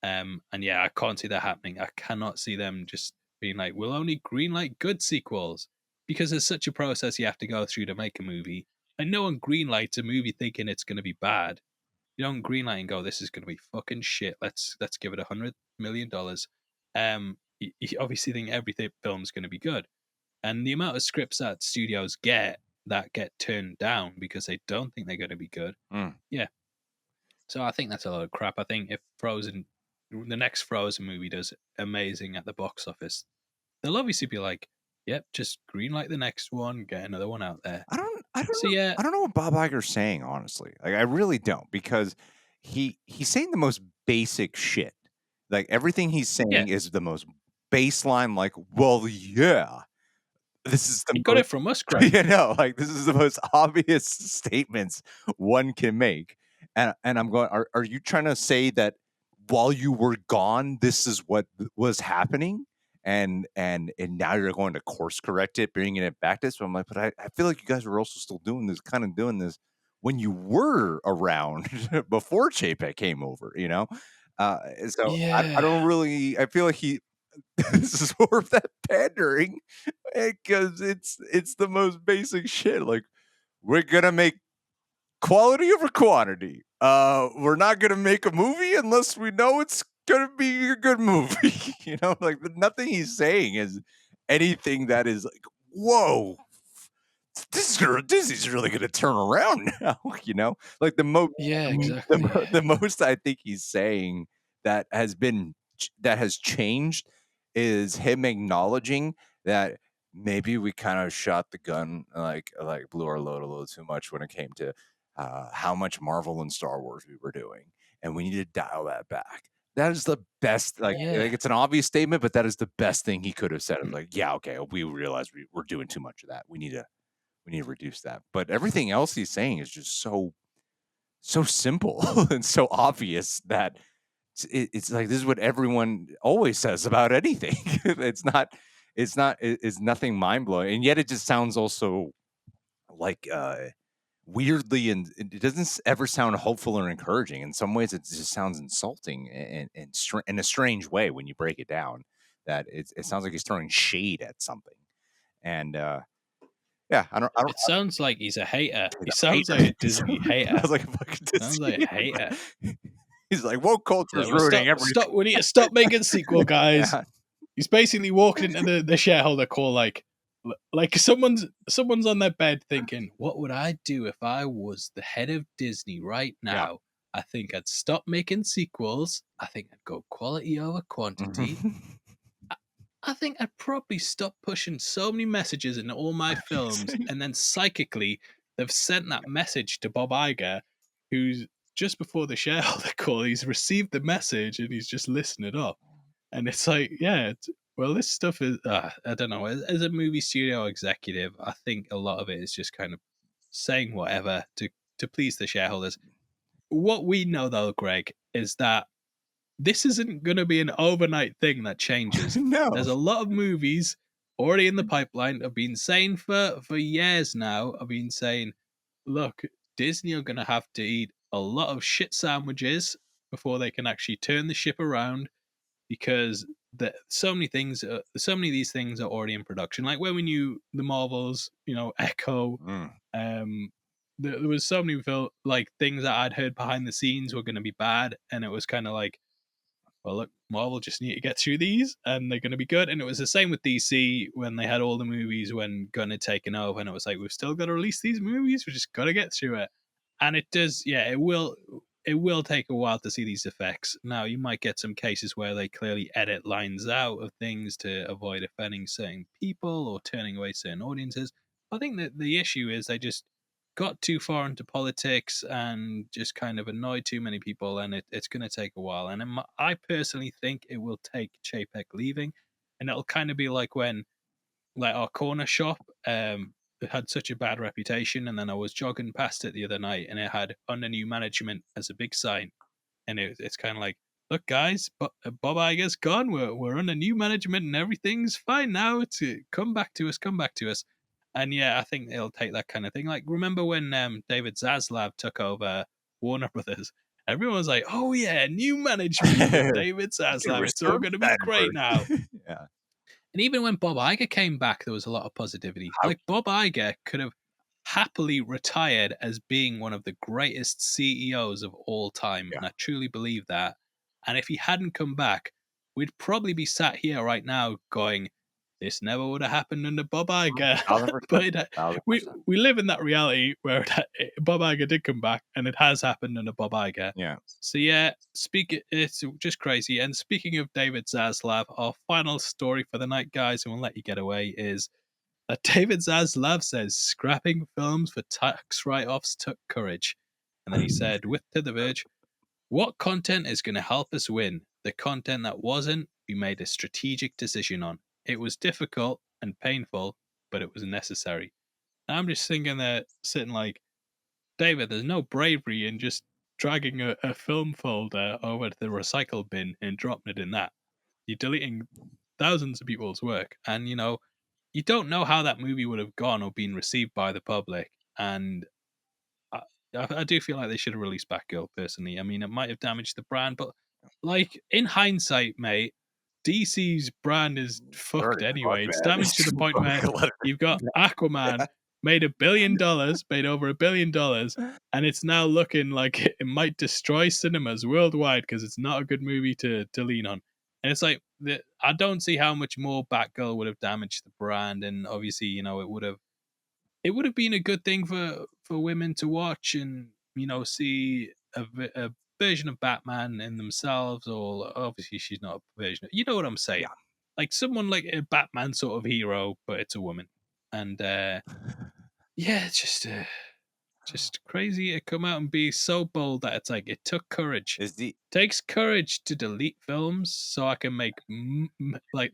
And yeah, I can't see that happening. I cannot see them just being like, "We'll only greenlight good sequels," because there's such a process you have to go through to make a movie. And no one greenlights a movie thinking it's going to be bad. You don't greenlight and go, "This is going to be fucking shit. Let's give it $100 million." You obviously think everything film's going to be good, and the amount of scripts that studios get that get turned down because they don't think they're going to be good. Mm. Yeah. So I think that's a lot of crap. I think if the next Frozen movie does amazing at the box office, they'll obviously be like, yep, just greenlight the next one, get another one out there. I don't So know. yeah, I don't know what Bob Iger's saying, honestly. Like, I really don't, because he's saying the most basic shit. Like everything he's yeah, saying is the most baseline. Like, well, yeah, this is you the got most, it from us, Greg. you know, like this is the most obvious statements one can make. And I'm going, are you trying to say that while you were gone, this is what was happening? And now you're going to course correct it, bringing it back to this. So I'm like, but I feel like you guys were also still doing this, kind of doing this when you were around before Chapek came over, you know? So I Yeah, don't really, I feel like this is more of that pandering, because it's the most basic shit. Like, we're gonna make quality over quantity. We're not gonna make a movie unless we know it's gonna be a good movie. You know, like nothing he's saying is anything that is like, whoa. Disney's really gonna turn around now, you know. Like yeah, exactly. the most I think he's saying that has been that has changed is him acknowledging that maybe we kind of shot the gun, like blew our load a little too much when it came to how much Marvel and Star Wars we were doing, and we need to dial that back. That is the best. Like it's an obvious statement, but that is the best thing he could have said. It's like, yeah, okay, we realize we're doing too much of that. We need to reduce that. But everything else he's saying is just so simple and so obvious that it's like this is what everyone always says about anything. It's nothing mind blowing, and yet it just sounds also like weirdly, and it doesn't ever sound hopeful or encouraging. In some ways, it just sounds insulting and in a strange way when you break it down. That it sounds like he's throwing shade at something, and yeah, I don't. It sounds like he's a hater. He sounds like a Disney hater. Sounds like a fucking Disney. Sounds like a hater. He's like, woke culture is ruining everything. We need to stop making sequel, guys. Yeah. He's basically walking into the shareholder call like someone's on their bed thinking, what would I do if I was the head of Disney right now? Yeah. I think I'd stop making sequels. I think I'd go quality over quantity. I think I'd probably stop pushing so many messages in all my films, and then psychically they've sent that message to Bob Iger, who's just before the shareholder call, he's received the message and he's just listened it up. And it's like, yeah, well, this stuff is, I don't know, as a movie studio executive, I think a lot of it is just kind of saying whatever to please the shareholders. What we know, though, Greg, is that this isn't going to be an overnight thing that changes. No. There's a lot of movies already in the pipeline. I've been saying for years now, I've been saying, look, Disney are going to have to eat a lot of shit sandwiches before they can actually turn the ship around, because so many of these things are already in production. Like when we knew the Marvels, Echo, there was so many things that I'd heard behind the scenes were going to be bad, and it was kind of like, well, look, Marvel just need to get through these and they're going to be good. And it was the same with DC when they had all the movies when Gunn had taken over, and it was like, we've still got to release these movies. We just got to get through it. And it does, yeah, it will take a while to see these effects. Now, you might get some cases where they clearly edit lines out of things to avoid offending certain people or turning away certain audiences. I think that the issue is they just got too far into politics and just kind of annoyed too many people, and it's going to take a while. And I personally think it will take Chapek leaving, and it'll kind of be like when, our corner shop it had such a bad reputation, and then I was jogging past it the other night, and it had under new management as a big sign, and it's kind of like, look, guys, Bob Iger's gone. We're under new management, and everything's fine now. To come back to us. And yeah, I think it'll take that kind of thing. Like, remember when David Zaslav took over Warner Brothers? Everyone was like, oh yeah, new management, David Zaslav. It's all going to be great now. Yeah. And even when Bob Iger came back, there was a lot of positivity. Like, Bob Iger could have happily retired as being one of the greatest CEOs of all time. Yeah. And I truly believe that. And if he hadn't come back, we'd probably be sat here right now going, this never would have happened under Bob Iger. But we live in that reality where Bob Iger did come back, and it has happened under Bob Iger. Yeah. So yeah, it's just crazy. And speaking of David Zaslav, our final story for the night, guys, and we'll let you get away, is that David Zaslav says scrapping films for tax write-offs took courage. And then he said, to The Verge, what content is going to help us win? The content that wasn't, we made a strategic decision on. It was difficult and painful, but it was necessary. And I'm just thinking there, sitting like, David, there's no bravery in just dragging a film folder over to the recycle bin and dropping it in that. You're deleting thousands of people's work. And, you don't know how that movie would have gone or been received by the public. And I do feel like they should have released Batgirl, personally. I mean, it might have damaged the brand, but, in hindsight, mate, DC's brand is fucked anyway. It's damaged to the point where you've got Aquaman made $1 billion, made over $1 billion, and it's now looking like it might destroy cinemas worldwide because it's not a good movie to lean on. And it's like, I don't see how much more Batgirl would have damaged the brand, and obviously, it would have been a good thing for women to watch and see a version of Batman in themselves, or obviously she's not a version of, you know what I'm saying? Yeah. Like someone like a Batman sort of hero, but it's a woman. And yeah, it's just crazy to come out and be so bold that it's like it took courage. Is the Takes courage to delete films so I can make like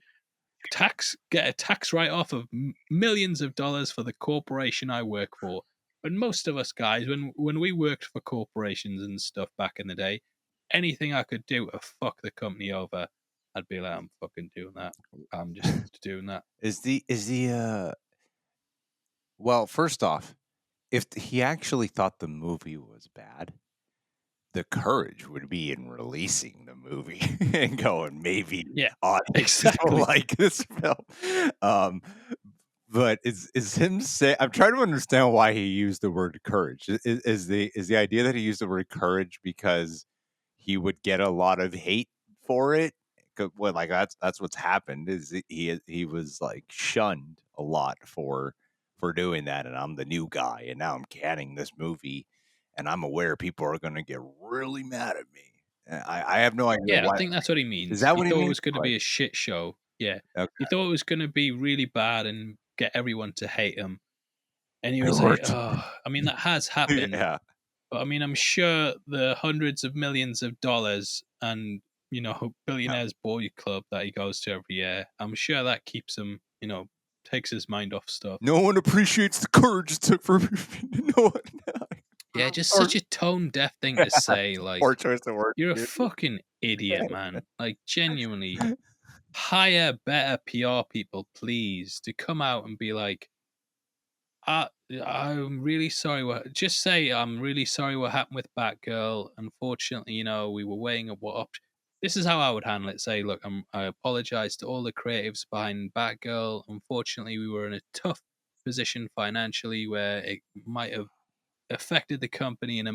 get a tax write off of millions of dollars for the corporation I work for. And most of us guys, when we worked for corporations and stuff back in the day, anything I could do to fuck the company over, I'd be like, I'm fucking doing that. I'm just doing that. is the well, first off, if he actually thought the movie was bad, the courage would be in releasing the movie and going, maybe Yeah, audiences will exactly. like this film. But is him say? I'm trying to understand why he used the word courage. Is the idea that he used the word courage because he would get a lot of hate for it? Well, like that's what's happened. Is he was like shunned a lot for doing that, and I'm the new guy, and now I'm canning this movie, and I'm aware people are going to get really mad at me. I have no idea Yeah, I why. think that's what he Is means. that He what he thought it means? was going to Like, be a shit show. Yeah, he okay, thought it was going to be really bad and get everyone to hate him. And he it was like, worked. "Oh, I mean, that has happened, Yeah, but I mean, I'm sure the hundreds of millions of dollars and yeah. billionaires boy club that he goes to every year, I'm sure that keeps him, takes his mind off stuff." No one appreciates the courage it took for no one. Yeah, just Or, such a tone deaf thing to say. poor Like, choice of words, you're a dude. fucking idiot, man. Like, genuinely, hire better PR people, please, to come out and be like, I'm really sorry. Just say I'm really sorry what happened with Batgirl. Unfortunately, we were weighing up what option. This is how I would handle it. Say, look, I apologize to all the creatives behind Batgirl. Unfortunately, we were in a tough position financially where it might have affected the company in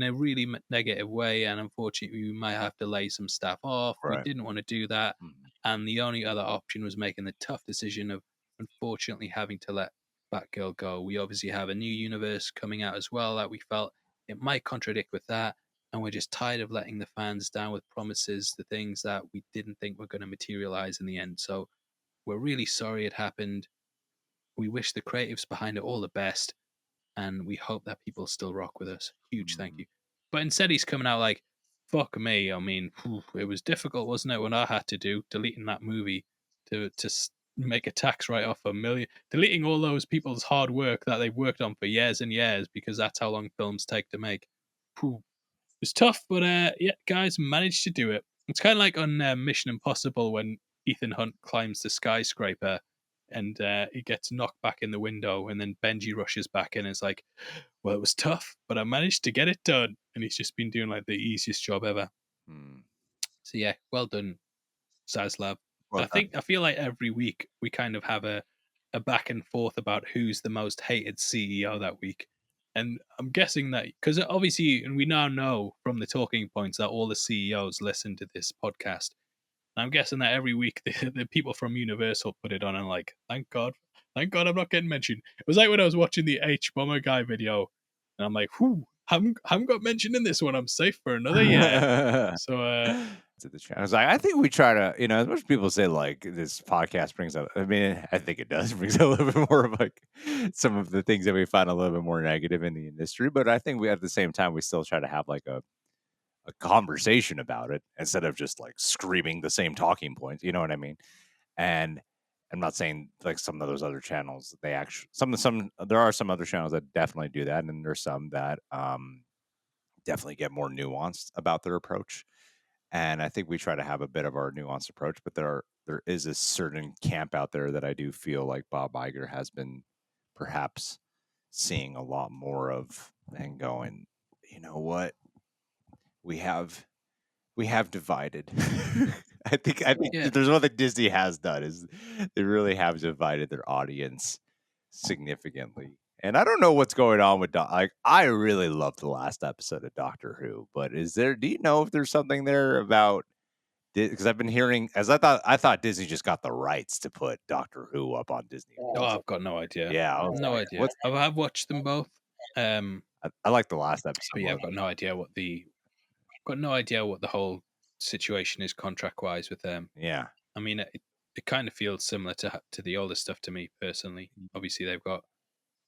a really negative way, and unfortunately, we might have to lay some staff off. We Right. didn't want to do that, Mhm. and the only other option was making the tough decision of unfortunately having to let Batgirl go. We obviously have a new universe coming out as well that we felt it might contradict with that, and we're just tired of letting the fans down with promises, the things that we didn't think were going to materialize in the end. So we're really sorry it happened. We wish the creatives behind it all the best, and we hope that people still rock with us. Huge thank Mhm. you. But instead, he's coming out like, fuck me. I mean, it was difficult, wasn't it, when I had to do deleting that movie to make a tax write off deleting all those people's hard work that they've worked on for years and years because that's how long films take to make. Phew. It's tough, but yeah, guys managed to do it. It's kind of like on Mission Impossible when Ethan Hunt climbs the skyscraper and he gets knocked back in the window, and then Benji rushes back in and is like, "Well, it was tough, but I managed to get it done." And he's just been doing like the easiest job ever. Mm. So yeah, well done, Zaslav. Well done. I feel like every week we kind of have a back and forth about who's the most hated CEO that week. And I'm guessing that because obviously, and we now know from the talking points that all the CEOs listen to this podcast. And I'm guessing that every week the people from Universal put it on and like, thank God I'm not getting mentioned. It was like when I was watching the H Bomber guy video, and I'm like, whew, haven't got mentioned in this one. I'm safe for another year. So To the channel. I was like, I think we try to, as much people say like this podcast brings up. I mean, I think it does brings up a little bit more of like some of the things that we find a little bit more negative in the industry. But I think we at the same time we still try to have like a conversation about it instead of just like screaming the same talking points. You know what I mean? And I'm not saying like some of those other channels they actually some there are some other channels that definitely do that, and there's some that definitely get more nuanced about their approach. And I think we try to have a bit of our nuanced approach, but there is a certain camp out there that I do feel like Bob Iger has been perhaps seeing a lot more of and going, you know what, we have divided. I think yeah, if there's one that Disney has done is they really have divided their audience significantly. And I don't know what's going on with like I really loved the last episode of Doctor Who, but do you know if there's something there about because I've been hearing as I thought Disney just got the rights to put Doctor Who up on Disney oh, Plus. I've got no idea, Yeah, I was no like, idea. what's I've watched them both, I like the last episode but yeah, more. I've got no idea what the got no idea what the whole situation is contract-wise with them. Yeah. I mean, it kind of feels similar to the older stuff to me personally. Obviously, they've got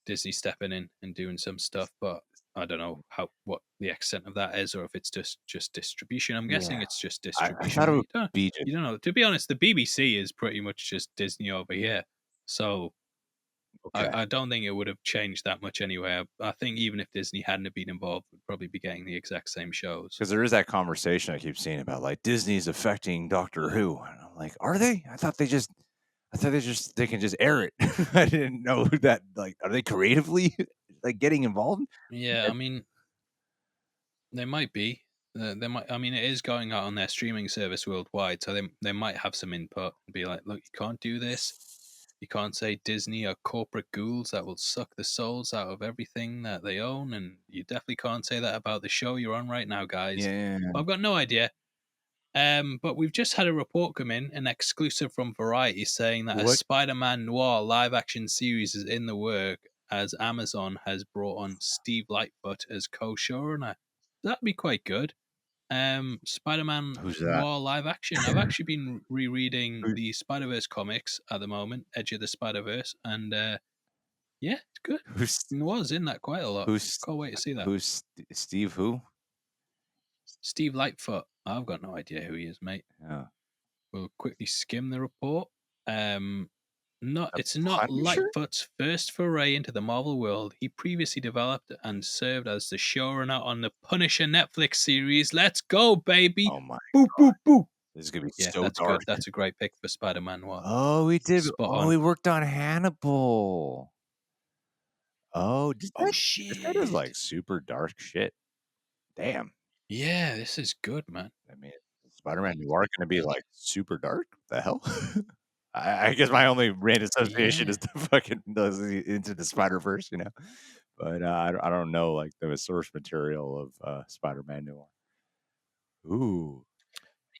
Disney stepping in and doing some stuff, but I don't know what the extent of that is, or if it's just distribution. I'm guessing Yeah. it's just I distribution, thought it right? would be just You don't know. To be honest, the BBC is pretty much just Disney over here, so okay. I don't think it would have changed that much anyway. I think even if Disney hadn't have been involved, we'd probably be getting the exact same shows. Because there is that conversation I keep seeing about like Disney's affecting Doctor Who, and I'm like, are they? I thought they can just air it. I didn't know that. Like, are they creatively like getting involved? Yeah, I mean, they might be. They might. I mean, it is going out on their streaming service worldwide, so they might have some input and be like, "Look, you can't do this. You can't say Disney are corporate ghouls that will suck the souls out of everything that they own, and you definitely can't say that about the show you're on right now, guys." Yeah. But I've got no idea. But we've just had a report come in, an exclusive from Variety, saying that a What? Spider-Man Noir live-action series is in the work, as Amazon has brought on Steve Lightfoot as co-showrunner. That'd be quite good. Spider-Man Who's that? Noir live action. I've actually been rereading Who, the Spider-Verse comics at the moment, Edge of the Spider-Verse, and yeah, it's good. who's Noir's in that quite a lot. who's Can't wait to see that. Steve? Who? Steve Lightfoot. I've got no idea who he is, mate. Yeah. We'll quickly skim the report. The It's not Punisher? Lightfoot's first foray into the Marvel world. He previously developed and served as the showrunner on the Punisher Netflix series. Let's go, baby! Oh my! Boo, boo, boo! This is gonna be Yeah, so that's good. dark. That's a great pick for Spider-Man Noir. Oh, he did. Spot Oh, on. he worked on Hannibal. Oh, Oh this guy does shit! like super dark shit. Damn. Yeah, this is good, man. I mean, Spider-Man Noir gonna be like super dark? The hell? I guess my only random association Yeah, is the fucking Into the Spider Verse, you know. But I don't know like the source material of Spider-Man Noir. Ooh,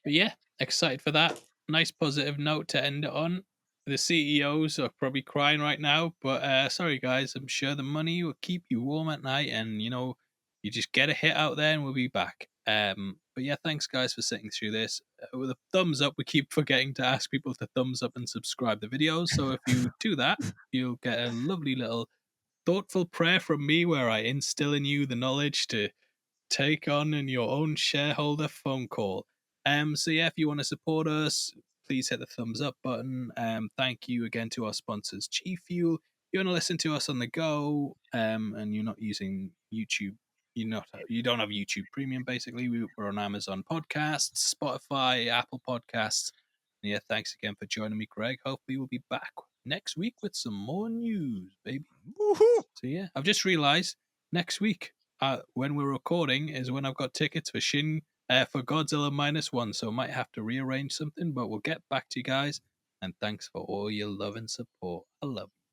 but yeah, excited for that. Nice positive note to end it on. The CEOs are probably crying right now, but sorry guys, I'm sure the money will keep you warm at night, and you just get a hit out there, and we'll be back. But yeah, thanks guys for sitting through this. With a thumbs up, we keep forgetting to ask people to thumbs up and subscribe the videos. So if you do that, you'll get a lovely little thoughtful prayer from me where I instill in you the knowledge to take on in your own shareholder phone call. So yeah, if you want to support us, please hit the thumbs up button. Thank you again to our sponsors, G Fuel. You want to listen to us on the go, and you're not using YouTube. You don't have YouTube Premium. Basically, we're on Amazon Podcasts, Spotify, Apple Podcasts. And yeah, thanks again for joining me, Greg. Hopefully, we'll be back next week with some more news, baby. woohoo! So yeah, I've just realised next week, when we're recording, is when I've got tickets for Godzilla Minus One. So I might have to rearrange something, but we'll get back to you guys. And thanks for all your love and support. I love you.